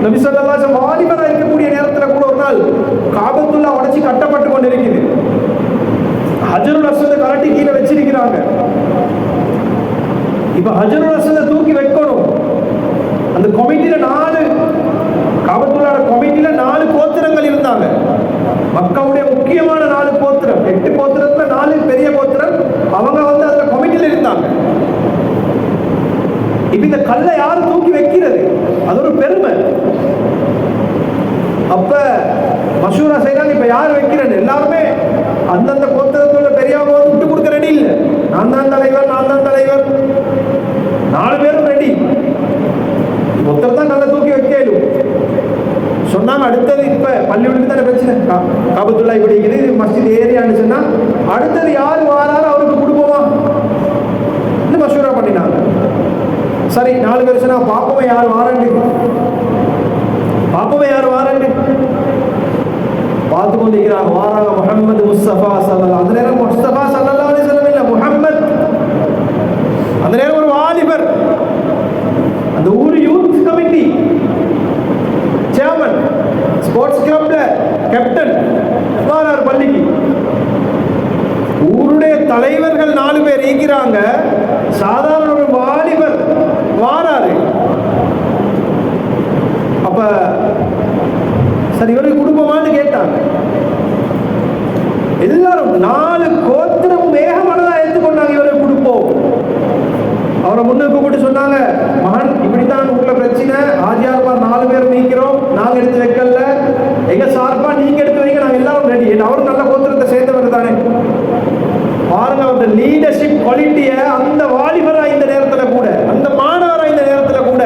நபி ஸல்லல்லாஹு அலைஹி வஸல்லம் வாலிபரா இருக்கக்கூடிய நேரத்தில் கூட ஒரு நாள் காபத்துல்லா உடைச்சி கட்டப்பட்டு கொண்டிருக்குது. ஹஜருல் அஸ்வதை கரட்டி கீழே வச்சிருக்கிறாங்க. இப்ப ஹஜருல் அஸ்வதை தூக்கி வைக்கணும். அந்த கமிட்டியில 4 காபத்துல்லாஹ் கமிட்டியில 4 கோத்திரங்கள் இருந்தாங்க. மக்காவுடைய முக்கியமான 4 கோத்திரம், 8 கோத்திரத்துல 4 பெரிய கோத்திரம், அவங்க வந்து அதுல கமிட்டியில இருந்தாங்க. இப்ப இந்த கல்லை யாரு தூக்கி வைக்கிறது? அது ஒரு பெருமை. அப்ப மஷூரா செய்யறாங்க, இப்ப யார் வைக்கிறது? எல்லாருமே அந்தந்த கோத்திரத்துல பெரியவங்க வந்து விட்டு கொடுக்க ரெடி இல்லை. நான் தான் தலைவர், நான் தான் தலைவர், 4 பேரும் ரெடி. ஒருத்தர் தான் கல்லை தூக்கி வைக்கலும் சொன்னாங்க. அடுத்தது இப்ப பள்ளியோட தானே பிரச்சனை, காபத்துல்லாஹ் இப்படி இருக்குது, மஸ்ஜித் ஏரியான்னு சொன்னா அடுத்தது யாரு வாராலும் அவருக்கு கொடுப்போமா மஷூரா பண்ணினாங்க. சரி, 4 பேர் சொன்னா பாப்போமே யார் வாரண்டு, பாப்போமே யார் வாரண்டு பார்த்து கொண்டிருக்கிறாங்க. வாராங்க முஹம்மது முஸ்தபா ஸல்லல்லாஹு. அந்த நேரம் முஸ்தபா ஸல்லல்லாஹு அலைஹி வஸல்லம் இல்ல, முஹம்மத். அந்த நேரம் ஒரு வாலிபர், அந்த ஊர் யூத் கமிட்டி சேர்மன், ஸ்போர்ட்ஸ் கிளப்ல கேப்டன் வாரார் பள்ளிக்கு. ஊருடைய தலைவர்கள் 4 பேர் இருக்கிறாங்க, சாதாரண ஒரு வாலிபர் வாராரு. அப்ப சரி இவருக்கு குடும்பமானு கேட்டாங்க. எல்லாரும் 4 கோத்திரம் வேகமானதா எடுத்துக்கொண்டாங்க, இவருக்கு கொடுப்போம். அவரை முன்னுக்கு கூப்பிட்டு சொன்னாங்க, மகன் இப்படித்தான் உள்ள பிரச்சனை, ஆஜியார்மார் 4 பேர் நீக்கிறோம், நாங்க எடுத்து வைக்கல, எங்க சார்பா நீங்க எடுத்து வைங்க, நாங்க எல்லாரும் ரெடி. அவரும் நல்ல கோத்திரத்தை சேர்ந்தவர் தானே. பாருங்க அவருடைய லீடர்ஷிப் குவாலிட்டிய. அந்த வாலிபரா இந்த நேரத்துல கூட, அந்த மாணவரா இந்த நேரத்துல கூட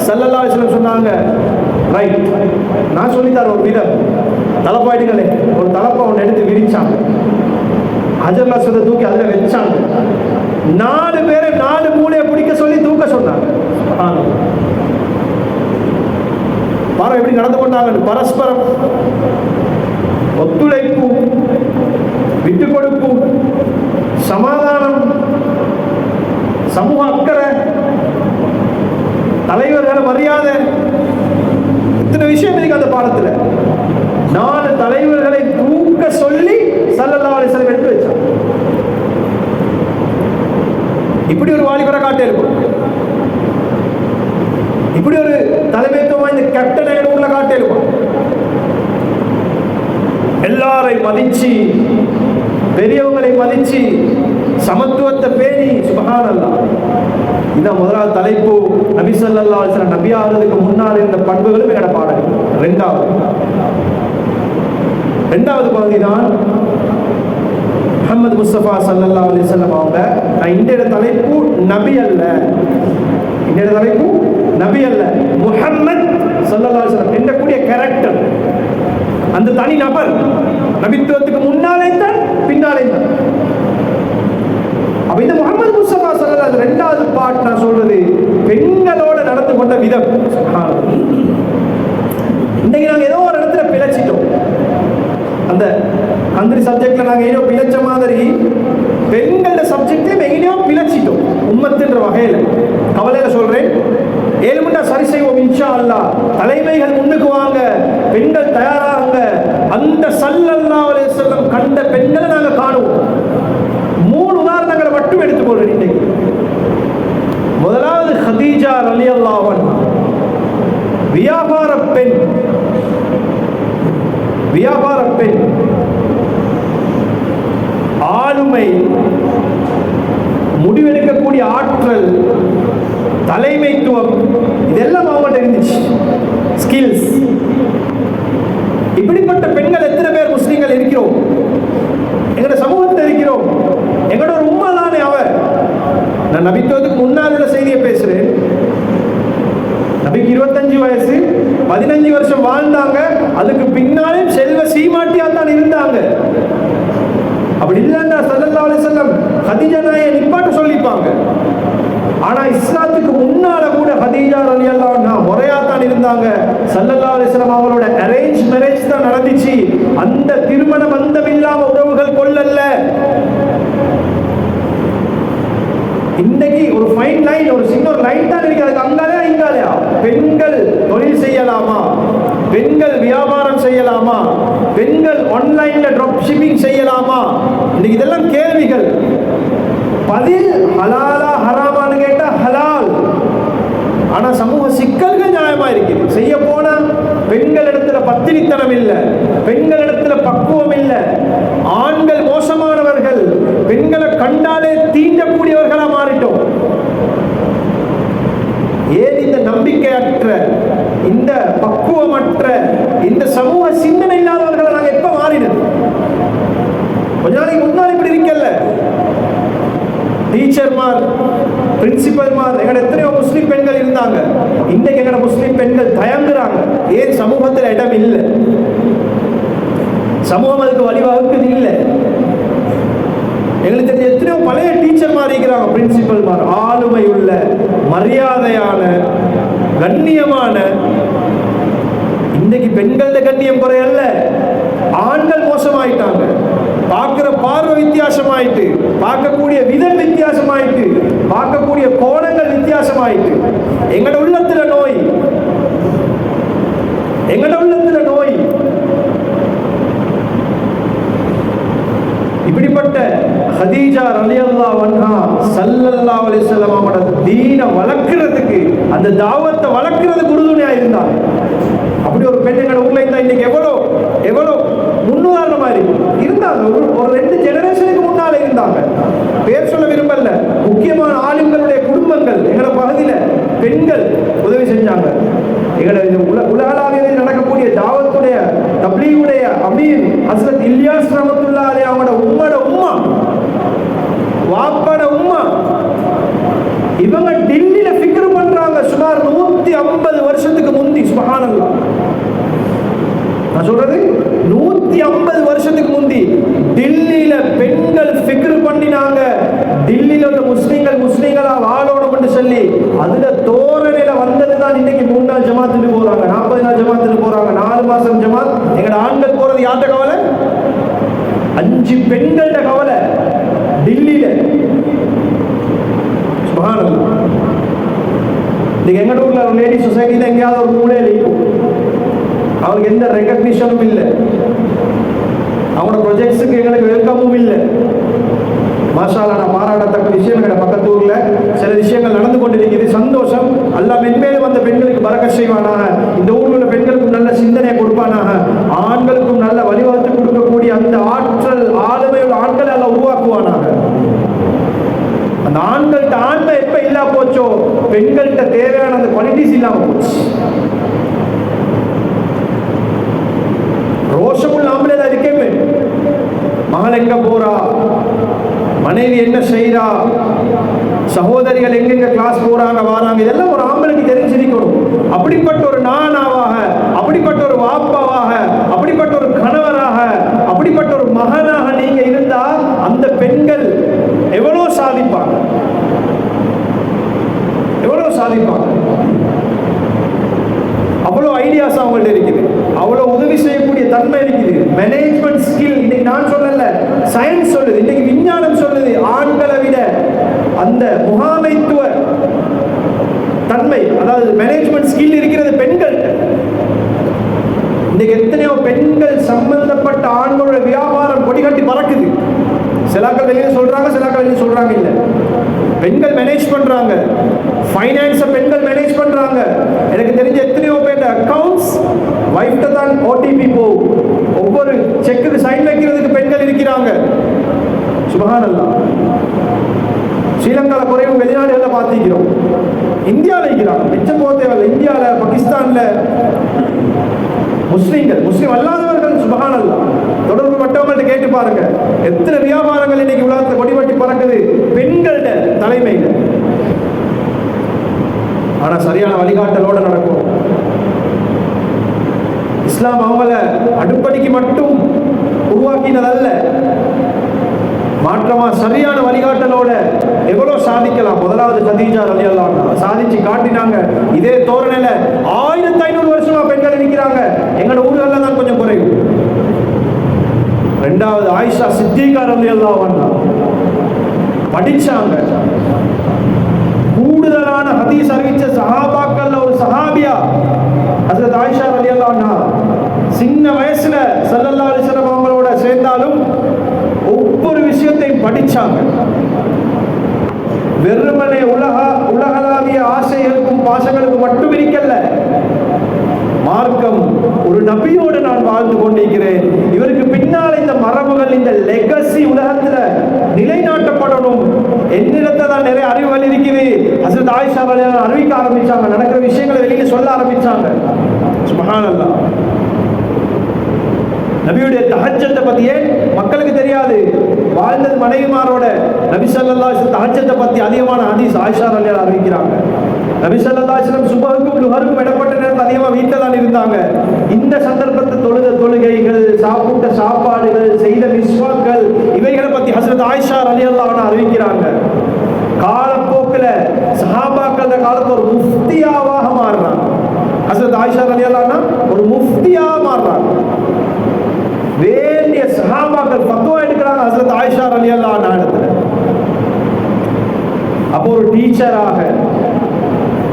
ஸல்லல்லாஹு அலைஹி வஸல்லம் சொன்னாங்க, ரைட், நான் சொல்லித்தார ஒரு விதம், தலப்பாயிடுங்களே, ஒரு தலப்பா ஒன்று எடுத்து விரிச்சாங்க, ஹஜருல் அஸ்வதை தூக்கி அதுல வச்சாங்க. 4 பேரை 4 மூலையை பிடிக்க சொல்லி தூக்க சொன்னாங்க. பாருங்க எப்படி நடந்து கொண்டாங்க. பரஸ்பரம் ஒத்துழைப்பு, விட்டு கொடுப்பு, சமாதானம், சமூக அக்கறை, தலைவர்கள் மரியாதை, இத்தனை விஷயம் இருக்கு அந்த பாடத்துல. 4 தலைவர்களை தூக்க சொல்லி ஸல்லல்லாஹு அலைஹி வஸல்லம் எடுத்து வச்சாங்க. இப்படி ஒரு வாலிபரை காட்ட இருக்கும், இப்படி ஒரு தலைமைத்துவம் இந்த கேப்டன் ஊர்ல காட்ட இருக்கும். எல்லாரையும் மதிச்சு, பெரியவங்களை மதிச்சு, சமத்துவத்தை பேணி, சுப்ஹானல்லாஹ். இதான் முதலாவது தலைப்பு. நபி ஸல்லல்லாஹு அலைஹி வஸல்லம் நபி ஆகிறதுக்கு முன்னால் இருந்த பண்புகளும் எங்கட பாடம். ரெண்டாவது பகுதி தான் முஹம்மது முஸ்தபா ஸல்லல்லாஹு அலைஹி வஸல்லம் அவங்க. இன்றைய தலைப்பு நபி அல்ல, இன்றைய தலைப்பு நபி அல்ல, முஹம்மத் ஸல்லல்லாஹு அலைஹி வஸல்லம் என்ற கூடிய கேரக்டர், அந்த தனி நபர், நபித்துவத்துக்கு முன்னாலே தான் பின்னாலே தான். அப்ப இந்த முஹம்மது முஸ்தபா ஸல்லல்லாஹு அலைஹி வஸல்லம் ரெண்டாவது பார்ட் நான் சொல்றது பெண்களோட நடந்து கொண்ட விதம். இன்னைக்கு நாங்க ஏதோ ஒரு இடத்துல பிழைச்சிட்டோம். அந்த கந்திரி சப்ஜெக்ட்ல நாங்க ஏதோ பிழைச்ச மாதிரி பெண்களோட சப்ஜெக்டே எங்கேயோ பிழைச்சிட்டோம் உம்மத்துன்ற வகையில. கவலையில சொல்றேன், 7 மண்டா சரி செய்வோம் இன்ஷா அல்லாஹ். தலைமைகள் முன்னுக்கு வாங்க, பெண்கள் தயாராகுங்க. அந்த ஸல்லல்லாஹு அலைஹி வஸல்லம் கண்ட பெண்களை நாங்க காணுவோம். 3 உதாரணங்களை மட்டும் எடுத்துக்கொள்றேன் இன்னைக்கு. முதலாவது ஹதீஜா ரலியல்லாஹு அன்ஹா, வியாபார பெண். வியாபார பெண், ஆளுமை, முடிவெடுக்கக்கூடிய ஆற்றல், தலைமைத்துவம், இதெல்லாம் அவங்கள்ட்ட இருந்துச்சு, ஸ்கில்ஸ். இப்படிப்பட்ட பெண்கள் எத்தனை பேர் முஸ்லிம்கள் இருக்கிறோம்? எங்களோட சமூகத்தில் இருக்கிறோம். எங்களோட ஒரு உம்மா தானே அவர். நான் நபித்துவத்துக்கு முன்னால் உள்ள செய்தியை பேசுறேன். நபிக்கு 25 வயசு, 15 வருஷம் வாழ்ந்தாங்க. அதுக்கு பின்னாலே செல்வ சீமாட்டியா தான் இருந்தாங்க. அப்படி இல்லைன்னா ஸல்லல்லாஹு அலைஹி வஸல்லம் ஹதீஜா நாயை நிப்பாட்ட சொல்லிப்பாங்க. ஆனா இஸ்லாத்துக்கு முன்னால கூட ஹதீஜா ரலியல்லாஹு அன்ஹா முறையா தான் இருந்தாங்க. ஸல்லல்லாஹு அலைஹி வஸல்லம் அவங்களோட அரேஞ்ச் மேரேஜ் தான் நடந்துச்சு. அந்த திருமண பந்தம் இல்லாம உறவுகள் கொள்ளல்ல. இன்னைக்கு ஒரு ஃபைன் லைன், ஒரு சின்ன ஒரு லைன் தான் இருக்கு. அதுக்கு அங்காலே இங்காலையா பெண்கள் தொழில் செய்யலாமா, பெண்கள் வியாபாரம் செய்யலாமா, பெண்கள் ஆன்லைன்ல ட்ராப் ஷிப்பிங் செய்யலாமா? இன்னைக்கு இதெல்லாம் கேள்விகள். பதில் ஹலாலா ஹராமான்னு கேட்டா பெண்களிடத்துல பத்தினித்தனம் இல்லை, பெண்களிடத்துல பக்குவம் இல்லை, ஆண்கள் மோசமானவர்கள், பெண்களை கண்டாலே தீண்டக்கூடியவர்களா மாறிட்டோம். ஏன் இந்த நம்பிக்கையற்ற, இந்த பக்குவமற்ற, இந்த சமூக சிந்தனை இல்லாதவர்களை நாங்கள் எப்ப மாறினது? கொஞ்ச நாளைக்கு முன்னாடி இப்படி இருக்கல. டீச்சர்மார், பிரின்சிபல்மார், எங்கட எத்தனையோ முஸ்லிம் பெண்கள் இருந்தாங்க. இன்னைக்கு எங்கட முஸ்லிம் பெண்கள் தயங்குறாங்க. ஏன்? சமூகத்தில் இடம் இல்லை, சமூகம் அதுக்கு வழிவகுக்குது இல்லை. எங்களுக்கு தெரிஞ்ச எத்தனையோ பழைய டீச்சர்மார் இருக்கிறாங்க, பிரின்சிபல்மார், ஆளுமை உள்ள, மரியாதையான, கண்ணியமான. இன்னைக்கு பெண்கள கண்ணியம் குறையல்ல, ஆண்கள் மோசமாயிட்டாங்க. பார்க்கிற பார்வை வித்தியாசமாயிட்டு, பார்க்கக்கூடிய விதம் வித்தியாசமாயிட்டு, பார்க்கக்கூடிய கோணங்கள் வித்தியாசமாயிட்டு. எங்கட உள்ளத்துல நோய், எங்கட உள்ளத்துல நோய். இப்படிப்பட்ட ஹதீஜா ரலியல்லாஹு அன்ஹா ஸல்லல்லாஹு அலைஹி வஸல்லம் அவங்களோட தீனை வளர்க்கிறதுக்கு, அந்த தாவத்தை வளர்க்கிறதுக்கு உறுதுணையா இருந்தாங்க. அப்படி ஒரு பெண் எங்களோட ஊர்ல இருந்தா இன்னைக்கு எவ்வளோ எவ்வளோ முன்னுதாரணமா இருந்தாங்க. ஒரு 2 ஜெனரேஷனுக்கு முன்னால இருந்தாங்க. பேர் சொல்ல விரும்பல, முக்கியமான ஆளுங்களுடைய குடும்பங்கள் எங்களோட பகுதியில பெண்கள் உதவி செஞ்சாங்க. எங்களோட உலகளாவியில் நடக்கக்கூடிய தாவத்துடைய தப்லீகுடைய அமீர் ஹஸ்ரத் இல்யாஸ் ரஹ்மத்துல்லாஹி அலைஹி அவங்களோட உம்மோட உம்மா, வாப்பட உம்மா, இவங்க டெல்லியில ஃபிக்ர் பண்றாங்க. சுமார் 150 வருஷத்துக்கு முந்தி, சுப்ஹானல்லாஹ், நான் சொல்றது 150 வருஷத்துக்கு முந்தி டெல்லியில பெண்கள் ஃபிக்ர் பண்ணினாங்க. டெல்லியில உள்ள முஸ்லிம்களா வாழணும்னு சொல்லி அதுல தோரணையில வந்ததுதான் இன்னைக்கு 3 நாள் ஜமாத்துக்கு போறாங்க, 40 நாள் ஜமாத்துக்கு போறாங்க, 4 மாசம் ஜமாத். எங்கட ஆண்கள் போறது யார்கிட்ட கவலை? 5 பெண்கள்ட கவலை டெல்லியில. சுப்ஹானல்லாஹ். இன்னைக்கு எங்கட ஊர்ல ஒரு லேடி சொசைட்டில எங்கேயாவது ஒரு மூலையில இருக்கும், அவங்களுக்கு எந்த ரெகக்னிஷனும் இல்லை, அவங்களோட ப்ரொஜெக்ட்ஸுக்கு எங்களுக்கு வெல்கமும் இல்லை. மாஷா அல்லாஹ், நான் பாராட்டத்தக்க விஷயம், எங்களோட பக்கத்து ஊர்ல சில விஷயங்கள் நடந்து கொண்டிருக்கிறது. சந்தோஷம். அல்லாஹ் மென்மேலும் அந்த பெண்களுக்கு பரக்கத் செய்வானாக, இந்த ஊரில் உள்ள பெண்களுக்கும் நல்ல சிந்தனையை கொடுப்பானாக, ஆண்களுக்கும் நல்ல வழிவகுத்து கொடுக்கக்கூடிய அந்த ஆற்றல், ஆளுமையுள்ள ஆண்களை அல்லாஹ் உருவாக்குவானாக. அந்த ஆண்கள்கிட்ட ஆண்மை எப்ப இல்லா போச்சோ, பெண்கள்கிட்ட தேவையான அந்த குவாலிட்டிஸ் இல்லாம போச்சு. ரோஷமுள்ள ஆம்பளை தான் இருக்கே. மகள் எங்க போறா, மனைவி என்ன செய்யறா, சகோதரிகள் எங்கெங்க கிளாஸ் போறாங்க வாராங்க, இதெல்லாம் ஒரு ஆம்பளைக்கு தெரிஞ்சிருக்கணும். அப்படிப்பட்ட ஒரு நானாவாக, அப்படிப்பட்ட ஒரு வாப்பாவாக, அப்படிப்பட்ட ஒரு கணவராக, அப்படிப்பட்ட ஒரு மகனாக நீங்க இருந்தா அந்த பெண்கள் எவ்வளவு சாதிப்பாங்க, எவ்வளவு சாதிப்பாங்க. அவ்வளோ ஐடியாஸ் அவங்கள்ட்ட இருக்குது, அவ்வளோ உதவி செய்யக்கூடிய தன்மை இருக்குது. மேனேஜ்மெண்ட் ஸ்கில் இன்னைக்கு நான் சொல்லல, சயின்ஸ் சொல்லுது, இன்னைக்கு விஞ்ஞானம் சொல்லுது, ஆண்களை விட அந்த முகாமைத்துவ தன்மை, அதாவது மேனேஜ்மெண்ட் ஸ்கில் இருக்கிறது பெண்கள். இன்னைக்கு எத்தனையோ பெண்கள் சம்பந்தப்பட்ட ஆண்களோட வியாபாரம் கொடிகட்டி பறக்குது. சிலாக்கள் வெளியே சொல்றாங்க, சிலாக்கள் வெளியே சொல்றாங்க இல்ல. பெண்கள் மேனேஜ் பண்றாங்க, ஃபைனான்ஸை பெண்கள் மேனேஜ் பண்றாங்க. எனக்கு தெரிஞ்ச எத்தனையோ பேர் அக்கவுண்ட்ஸ் வைஃப்ட தான் ஓடிபி போகும், ஒவ்வொரு செக்குக்கு சைன் வைக்கிறதுக்கு பெண்கள் இருக்கிறாங்க. சுப்ஹானல்லாஹ். ஸ்ரீலங்கால குறைவு வெளிநாடுகளில் பார்த்திக்கிறோம், இந்தியாவில் இருக்கிறாங்க. மிச்சம் போக தேவையில்லை. இந்தியாவில், பாகிஸ்தான்ல முஸ்லிம் அல்லாதவர்கள் சுப்ஹானல்லாஹ் தொடர்பு மற்றவங்கள்ட்ட கேட்டு பாருங்க, எத்தனை வியாபாரங்கள் இன்னைக்கு உலகத்தில் கொடிவட்டி பறக்குது பெண்கள்ட தலைமையில். ஆனா சரியான வழிகாட்டலோட நடக்கும். இஸ்லாம் அவங்கள அடுப்படிக்கு மட்டும் உருவாக்கினதல்ல, மாற்றமா சரியான வழிகாட்டலோட எவ்வளவு சாதிக்கலாம். முதலாவது கதீஜா ரலியல்லாஹு அன்ஹா சாதிச்சு காட்டினாங்க. இதே தோரணையில 1500 வருஷமா பெண்கள் நிற்கிறாங்க. எங்களோட ஊர்கள்ல தான் கொஞ்சம் குறைவு. ரெண்டாவது ஆயிஷா சித்திகா ரலியல்லாஹு அன்ஹா படிச்சாங்க. கூடுதலான ஹதீஸ் அறிவிச்ச சஹாபாக்கள்ல ஒரு சஹாபியா ஹஜ்ரத் ஆயிஷா ரலியல்லாஹு அன்ஹா. சின்ன வயசுல ஸல்லல்லாஹு அலைஹி வஸல்லம் அவங்களோட சேர்ந்தாலும் ஒவ்வொரு விஷயத்தையும் படிச்சாங்க. வெறுமனே உலகளாவிய ஆசைகளுக்கும் பாசங்களுக்கும் மட்டும் இருக்கல்ல, மார்க்கம் ஒரு நபியோடு நான் வாழ்ந்து கொண்டிருக்கிறேன். இவருக்கு பின்னால் இந்த மரபுகள், இந்த லெகசி உலகத்துல நிலைநாட்டப்படணும். என்னிடத்துல தான் நிறைய அறிவுகள் இருக்குது. ஹஜ்ரத் ஆயிஷா அறிவிக்க ஆரம்பிச்சாங்க, நடக்கிற விஷயங்களை வெளியில சொல்ல ஆரம்பிச்சாங்க. சுப்ஹானல்லாஹ். நபியுடைய தஹஜ்ஜத்தை பத்தியே மக்களுக்கு தெரியாது. வாழ்ந்தது மனைவிமாரோட. நபி ஸல்லல்லாஹு அலைஹி வஸல்லம் தஹஜ்ஜத்தை பத்தி அதிகமான ஹதீஸ் ஆயிஷா ரலியல்லாஹு அறிவிக்கிறாங்க. நபி ஸல்லல்லாஹு அலைஹி வஸல்லம் சுபஹுக்கும் லுஹருக்கும் இடைப்பட்ட நேரத்தில் அதிகமாக வீட்டில் தான் இருந்தாங்க. இந்த சந்தர்ப்பத்தை தொழுகைகள், சாப்பிட்ட சாப்பாடுகள், செய்த மிஸ்வாக்கள், இவைகளை பத்தி ஹஜ்ரத் ஆயிஷா ரலியல்லாஹு அன்ஹா அறிவிக்கிறாங்க. காலப்போக்கில் சஹாபாக்கள் காலத்துல ஒரு முஃப்தியாவாக மாறுறாங்க. ஹஜ்ரத் ஆயிஷா ரலியல்லாஹு அன்ஹா ஒரு முஃப்தியாக மாறுறாங்க. வேண்டிய சஹாபாக்கள் ஃபத்வா எடுக்கிறாங்க ஹஜ்ரத் ஆயிஷா ரலியல்லாஹு அன்ஹா இடத்துல. அப்போ ஒரு டீச்சராக,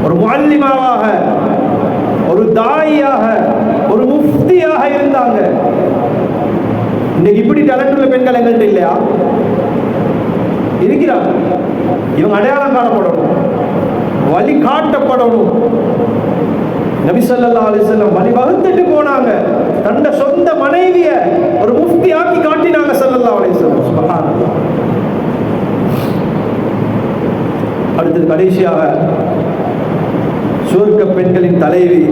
ஒரு முஅல்லிமாவாக, ஒரு தாயியாக, ஒரு முஃப்தியாக இருந்தாங்க. இன்னைக்கு இப்படி டேலண்ட் உள்ள பெண்கள் எங்கள்கிட்ட இல்லையா? இருக்கிறாங்க. இவங்க அடையாளம் காணப்படணும், வழி காட்டப்படணும். நபி ஸல்லல்லாஹு அலைஹி வஸல்லம் வழி வகுத்துட்டு போனாங்க. தன்னுட சொந்த மனைவிய ஒரு முஃப்தி ஆக்கி காட்டினாங்க ஸல்லல்லாஹு அலைஹி வஸல்லம். சுப்ஹானல்லாஹ். அடுத்து கடைசியாக சுவர்க்க பெண்களின் தலைவி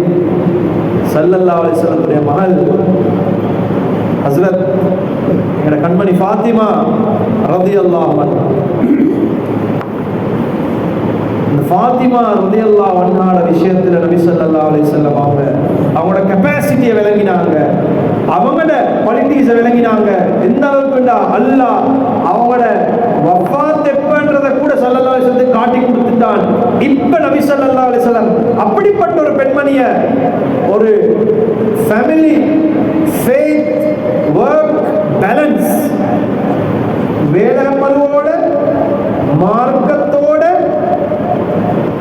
ஸல்லல்லாஹு அலைஹி வஸல்லமுடைய மகள் ஹஸ்ரத் எங்கட கண்மணி ஃபாத்திமா ரலியல்லாஹு அன்ஹா. இந்த ஃபாத்திமா ரலியல்லாஹு அன்ஹா விஷயத்துல நபி ஸல்லல்லாஹு அலைஹி வஸல்லம் அவங்களோட கெப்பாசிட்டியை விளங்கினாங்க, அவங்களோட குவாலிட்டிஸை விளங்கினாங்க. எந்த அளவுக்குண்டா அல்லாஹ் அவங்களோட வஃபாத் எப்பன்றதை கூட ஸல்லல்லாஹு அலைஹி வஸல்லம் காட்டி கொடுத்துட்டான். இப்ப நபி ஸல்லல்லாஹு அலைஹி வஸல்லம் அப்படிப்பட்ட ஒரு பெண்மணிய ஒரு ஃபேமிலி ஃபெய்த் ஒர்க் பேலன்ஸ், வேலைப்பளுவோட மார்க்கத்தோட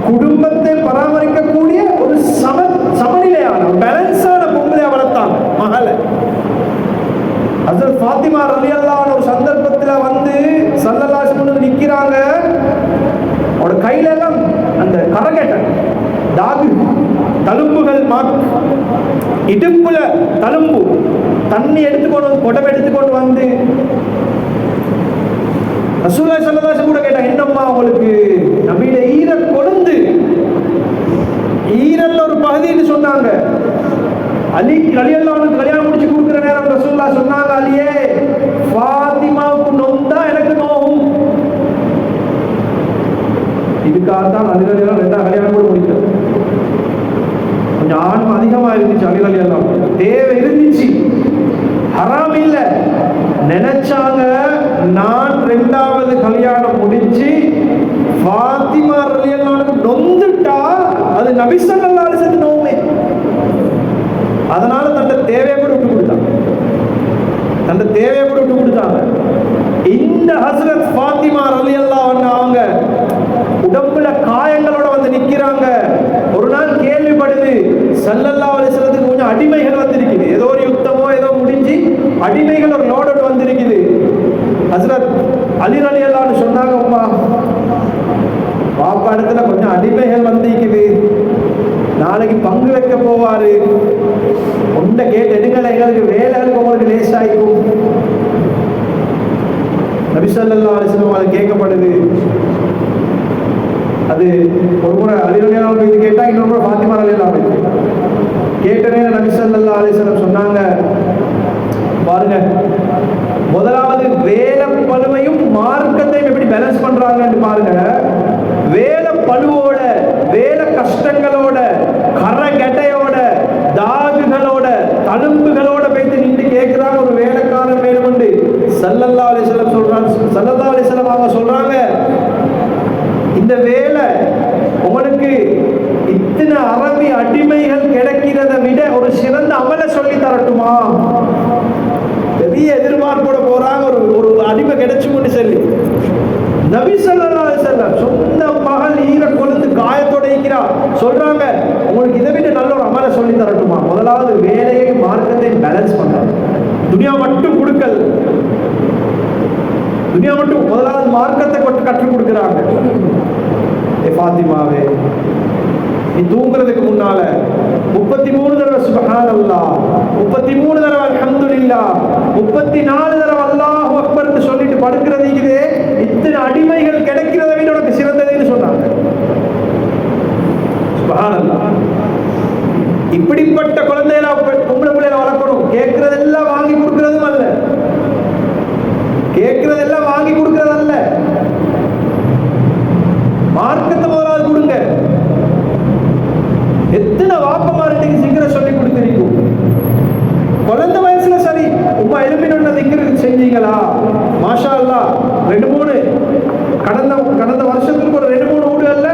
குடும்பத்தை பராமரிக்கக்கூடிய ஒரு சமநிலையான பேலன்ஸான பொம்பளை வளர்த்தாங்க மகளை. ஹஜ்ரத் ஃபாத்திமா ரலியல்லாஹு அன்ஹா ஒரு சந்தர்ப்பத்துல வந்து ஸல்லல்லாஹு அலைஹி வஸல்லம் நிக்கிறாங்க. அவரோட கையில எல்லாம் அந்த கரகட்ட தாகு தழும்புகள், இடுப்புல தழும்பு, தண்ணி எடுத்துக்கொண்டு குடம் எடுத்துக்கொண்டு வந்து ரசூலுல்லாஹி ஸல்லல்லாஹு அலைஹி வஸல்லம் கூட கேட்டாங்க, என்னம்மா உங்களுக்கு? நபியில ஈர கொழுந்து, ஈரல்ல ஒரு பகுதின்னு சொன்னாங்க. அலி ரலியல்லாஹு அன்ஹு கல்யாணம் முடிச்சு கொடுக்குற நேரம் ரசூலுல்லாஹ் சொன்னாங்க, அலியே ஃபாத்திமாவுக்கு நொந்தா எனக்கு நோவும். இதுக்காகத்தான் அலி ரலியல்லாஹு ரெண்டா கல்யாணம் கூட முடிக்கிறது. கொஞ்சம் ஆன்ம அதிகமா இருந்துச்சு அலி ரலியல்லாஹு, தேவை இருந்துச்சு, ஹராம் இல்ல. நினைச்சாங்க நான் ரெண்டாவது கல்யாணம் முடிச்சு ஃபாத்திமா ரலியல்லாஹு நொந்துட்டா அது நபி ஸல்லல்லாஹு அலைஹி வஸல்லம் நோவுமே. அதனால தன்னை தேவையை கூட விட்டு கொடுத்தாங்க, தன்னை தேவையை கூட விட்டு கொடுத்தாங்க. இந்த ஹஸ்ரத் ஃபாத்திமா ரலியல்லாஹு அன்ஹா அவங்க உடம்புல காயங்களோட வந்து நிக்கிறாங்க. ஒரு நாள் கேள்விப்படுது ஸல்லல்லாஹு அலைஹி வஸல்லத்துக்கு கொஞ்சம் அடிமைகள் வந்திருக்குது. ஏதோ ஒரு யுத்தமோ ஏதோ முடிஞ்சு அடிமைகள் ஒரு லோடோடு வந்திருக்குது. ஹஸ்ரத் அலி ரலியல்லாஹு அன்ஹு சொன்னாங்க, அம்மா பாப்பா இடத்துல கொஞ்சம் அடிமைகள் வந்திருக்குது, நாளைக்கு பங்கு வைக்க போவாரு, உண்ட கேட்டு எடுக்கல, எங்களுக்கு வேலைகளுக்கு உங்களுக்கு லேஸ் ஆகிக்கும். நபி ஸல்லல்லாஹு அலைஹி வஸல்லம் அது கேட்கப்படுது. அது ஒரு முறை அலி ரலியல்லாஹு அன்ஹு கேட்டா, இன்னொரு முறை ஃபாத்திமா ரலியல்லாஹு அன்ஹா கேட்டனே. நபி ஸல்லல்லாஹு அலைஹி வஸல்லம் சொன்னாங்க, பாருங்க, முதலாவது வேலை பளுவையும் மார்க்கத்தையும் எப்படி பேலன்ஸ் பண்றாங்கன்னு பாருங்க. வேலை பளுவோட, வேலை கஷ்டங்களோட, கரகட்டையோட, தாகுகளோட, தழும்புகளோட போயிட்டு நின்று கேட்கிறாங்க ஒரு வேலைக்காரன் வேணும் உண்டு. ஸல்லல்லாஹு அலைஹி வஸல்லம் சொல்றாங்க, ஸல்லல்லாஹு அலைஹி வஸல்லம் அவங்க சொல்றாங்க, இந்த வேலை உங்களுக்கு இத்தனை அரபி அடிமைகள் கிடைக்கிறதை விட ஒரு சிறந்த அமலை சொல்லி தரட்டுமா? பெரிய எதிர்பார்ப்போட போறாங்க, ஒரு அடிமை கிடைச்சுன்னு சொல்லி. நபி ஸல்லல்லாஹு அலைஹி வஸல்லம் சொந்த மகள் ஈர கொழுந்து காயத்தோட இருக்கிறா, சொல்றாங்க, உங்களுக்கு இதை விட நல்ல ஒரு அமலை சொல்லி தரட்டுமா? முதலாவது வேலையை மார்க்கத்தை பேலன்ஸ் பண்றாங்க. துனியா மட்டும் கொடுக்கல், துனியா மட்டும் முதலாவது மார்க்கத்தை கற்றுக் கொடுக்குறாங்க. ஃபாத்திமாவே, நீ தூங்குறதுக்கு முன்னால 33 தடவை சுப்ஹானல்லாஹ், 33 தடவை அல்ஹம்துலில்லாஹ், 34 தடவை அல்லாஹு அக்பர்னு சொல்லிட்டு படுக்கிறது இதே இத்தனை அடிமைகள் கிடைக்கிறத விட உனக்கு சிறந்ததுன்னு சொன்னாங்க. சுப்ஹானல்லாஹ். இப்படிப்பட்ட குழந்தைகளை பொம்பளை பிள்ளைகளை வளர்க்கணும். கேட்கறதெல்லாம் வாங்கி கொடுக்கறதும் அல்ல, கேட்கறதெல்லாம் வாங்கி கொடுக்கறது அல்ல, மார்க்கத்தை முதலாவது கொடுங்க. எத்தனை வாப்பமார்கிட்ட சிக்கரை சொல்லி கொடுத்திருக்கும். குழந்தை வயசுல சரி உமா எலும்பின திக்கர் செஞ்சீங்களா, மாஷா அல்லாஹ் 2-3 கடந்த வருஷத்துக்கு ஒரு 2-3 வீடுகள்ல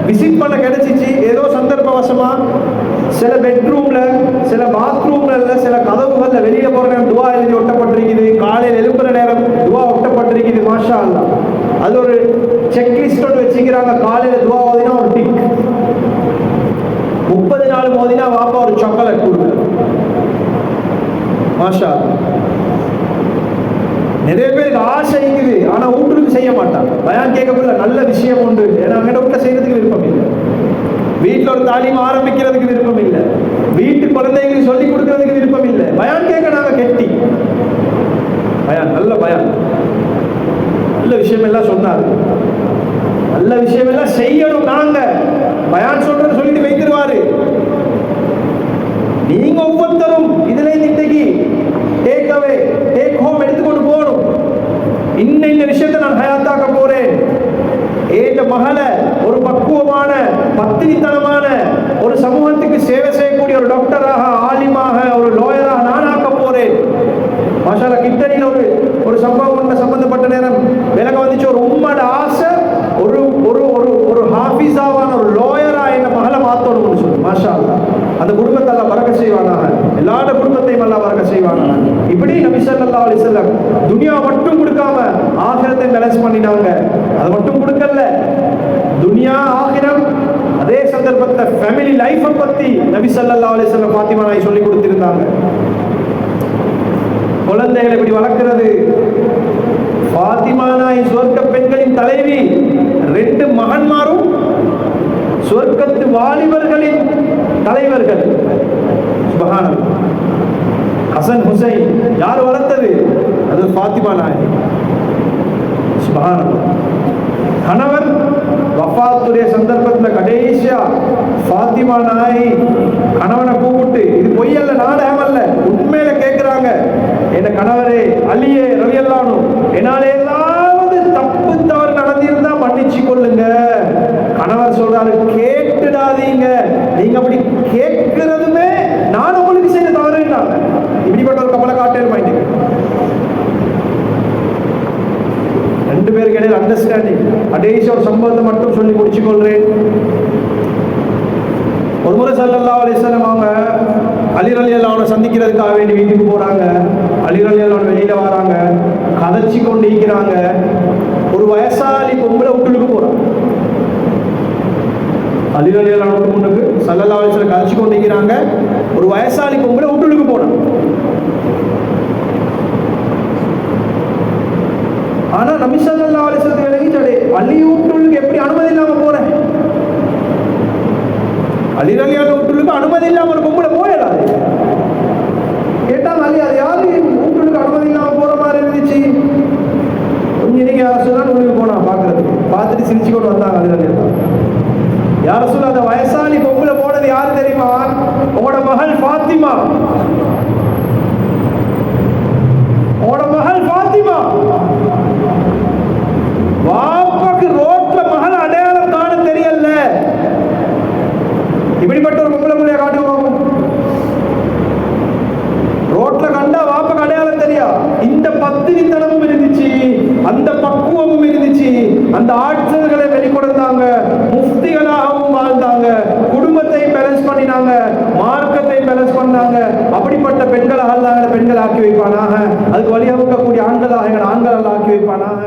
விசிட் பண்ண கிடைச்சிச்சு. ஏதோ சந்தர்ப்பவசமா சில பெட்ரூம்ல, சில பாத்ரூம்ல, சில கதவுகள்ல வெளியில போற நேரம் துவா எழுதி ஒட்டப்பட்டிருக்குது, காலையில் எழுப்புற நேரம் துவா ஒட்டப்பட்டிருக்குது. மாஷா அல்லாஹ். அது ஒரு செக்லிஸ்ட் ஒன்று வச்சுக்கிறாங்க. காலையில துவா ஓதினா ஒரு டிக், 30 நாள் மோதினா வாப்பா ஒரு சாக்லேட் கொடுக்குற. மாஷா அல்லாஹ். நிறைய பேருக்கு ஆசை இருக்குது, ஆனா வீட்டுக்கு செய்ய மாட்டாங்க. பயான் கேட்கக்குள்ள நல்ல விஷயம் உண்டு, ஏன்னா அங்கே வீட்டுல செய்யறதுக்கு விருப்பம் இல்லை, வீட்டில் ஒரு தாலீம் ஆரம்பிக்கிறதுக்கு விருப்பம் இல்லை, வீட்டு குழந்தைகளுக்கு சொல்லிக் கொடுக்கறதுக்கு விருப்பம் இல்லை. பயான் கேட்க நாங்க கெட்டி பயான், நல்ல பயான், நல்ல விஷயம் எல்லாம் சொன்னாரு, நல்ல விஷயம் எல்லாம் செய்யணும். நாங்க பயான் சொல்றது சொல்லிட்டு வைத்திருவாரு. நீங்க ஒவ்வொருத்தரும் இதுல இன்னைக்கு டேக் அவே, டேக் ஹோம் எடுத்துக்கொண்டு போகணும். இந்த விஷயத்தை நான் ஹயாத்தாக்க போறேன். ஏற்ற மகளை ஒரு பக்குவமான பத்தினித்தனமான ஒரு சமூகத்துக்கு சேவை செய்யக்கூடிய ஒரு டாக்டராக, ஆலிமாக, ஒரு லோயராக நான் ஆக்க போறேன். மாஷால்லா. கிட்டணியில் ஒரு சம்பவம் சம்பந்தப்பட்ட நேரம் விலக வந்துச்சு. ஒரு உம்மோட ஆசை ஒரு ஒரு ஒரு ஒரு ஹாஃபிஸாவான ஒரு லோயரா என்ன மகளை மாத்தணும்னு சொல்லு. மாஷா அல்லாஹ். அந்த குடும்பத்தை எல்லாம் பறக்க செய்வானாக, எல்லாரோட குடும்பத்தையும் எல்லாம் பறக்க செய்வானாக. இப்படி நபி ஸல்லல்லாஹு அலைஹி வஸல்லம் துனியா மட்டும் கொடுக்காம ஆகிரத்தை பேலன்ஸ் பண்ணினாங்க. அது மட்டும் கொடுக்கல, துனியா ஆகிரம் அதே சந்தர்ப்பத்தை ஃபேமிலி லைஃபை பத்தி நபி ஸல்லல்லாஹு அலைஹி வஸல்லம் ஃபாத்திமா நாய் சொல்லி கொடுத்திருந்தாங்க. குழந்தைகளை இப்படி வளர்க்கிறது. ஃபாத்திமா நாய் சொர்க்க பெண்களின் தலைவி, 2 மகன்மாரும் சொர்க்கத்து வாலிபர்களின் தலைவர்கள். சுப்ஹானல்லாஹ். ஹசன் ஹுசைன் யார் வளர்த்தது? அது ஃபாத்திமா நாய். சுப்ஹானல்லாஹ். கணவர் வஃபாத்துடைய சந்தர்ப்பத்தில் கடைசியா ஃபாத்திமா நாய் கணவனை கூப்பிட்டு, இது பொய்யல்ல, நாடகம் அல்ல, உண்மையில கேட்கிறாங்க, என்ன கணவரே அலியே ரலியல்லாஹு அன்ஹு, என்னால ஏதாவது தப்பு தவறு நடந்திருந்தா மன்னிச்சு கொள்ளுங்க. கணவர் சொல்றாரு, கேட்டுடாதீங்க, நீங்க அப்படி கேட்கிறதுமே நான் உங்களுக்கு செய்த தவறுனாங்க. இப்படிப்பட்ட ஒரு கப்பலை காட்டேன் பாயிண்ட். 2 பேருக்கு இடையில அண்டர்ஸ்டாண்டிங். கடைசி ஒரு சம்பவத்தை மட்டும் சொல்லி முடிச்சுக் கொள்றேன். ஒரு முறை ஸல்லல்லாஹு அலைஹி வஸல்லம் அவங்க அலி ரலியல்லாஹு அன்ஹு சந்திக்கிறதுக்காக வேண்டி வீட்டுக்கு போறாங்க. அலி ரலியல்லாஹு அன்ஹு வெளியில வராங்க, கதைச்சி கொண்டு இருக்கிறாங்க. ஒரு வயசாளி பொம்பளை வீட்டுக்கு போறாங்க. அலி ரலியல்லாஹு அன்ஹு முன்னுக்கு ஸல்லல்லாஹு அலைஹி வஸல்லம் கதைச்சி கொண்டு இருக்கிறாங்க. ஒரு வயசாளி பொம்பளை வீட்டுக்கு போறாங்க. ஆனா நபி ஸல்லல்லாஹு அலைஹி வஸல்லம் விலகிட்டாரு, அலி வீட்டுக்கு எப்படி அனுமதி இல்லாம போறேன்? அலி ரலியல்லாஹு அன்ஹு வீட்டுக்கு அனுமதி இல்லாம ஒரு பொம்பளை போயிடாது. கேட்டாங்க, அலி அது யாரு வீட்டுக்கு அனுமதி இல்லாம போற மாதிரி இருந்துச்சு? கொஞ்சம் நீங்க யார சொன்னா உங்களுக்கு போனா பாக்குறதுக்கு, பார்த்துட்டு சிரிச்சு கொண்டு வந்தாங்க. அலி ரலியல்லாஹு அன்ஹு யார சொல்ல, அந்த வயசாளி பொம்பளை போனது யாரு தெரியுமா? உங்களோட மகள் ஃபாத்திமா. உங்களோட மகள் ஃபாத்திமா. வாப்பாக்கு ரோட்ல மகள் அடையாளம் காண தெரியல. இப்படிப்பட்ட ஒரு பொம்பளை பிள்ளைய காட்டுவோம். ரோட்ல கண்டா வாப்பாக்கு அடையாளம் தெரியா. இந்த பத்தினித்தனமும் இருந்துச்சு, அந்த பக்குவமும் இருந்துச்சு, அந்த ஆற்றல்களை வெளிக்கொடுத்தாங்க, முஃப்திகளாகவும் வாழ்ந்தாங்க, குடும்பத்தை பேலன்ஸ் பண்ணினாங்க, மார்க்கத்தை பேலன்ஸ் பண்ணாங்க. அப்படிப்பட்ட பெண்களாக பெண்கள் ஆக்கி வைப்பானாக. அதுக்கு வழிவகுக்கக்கூடிய ஆண்களாக எங்கள் ஆண்கள் ஆக்கி வைப்பானாக.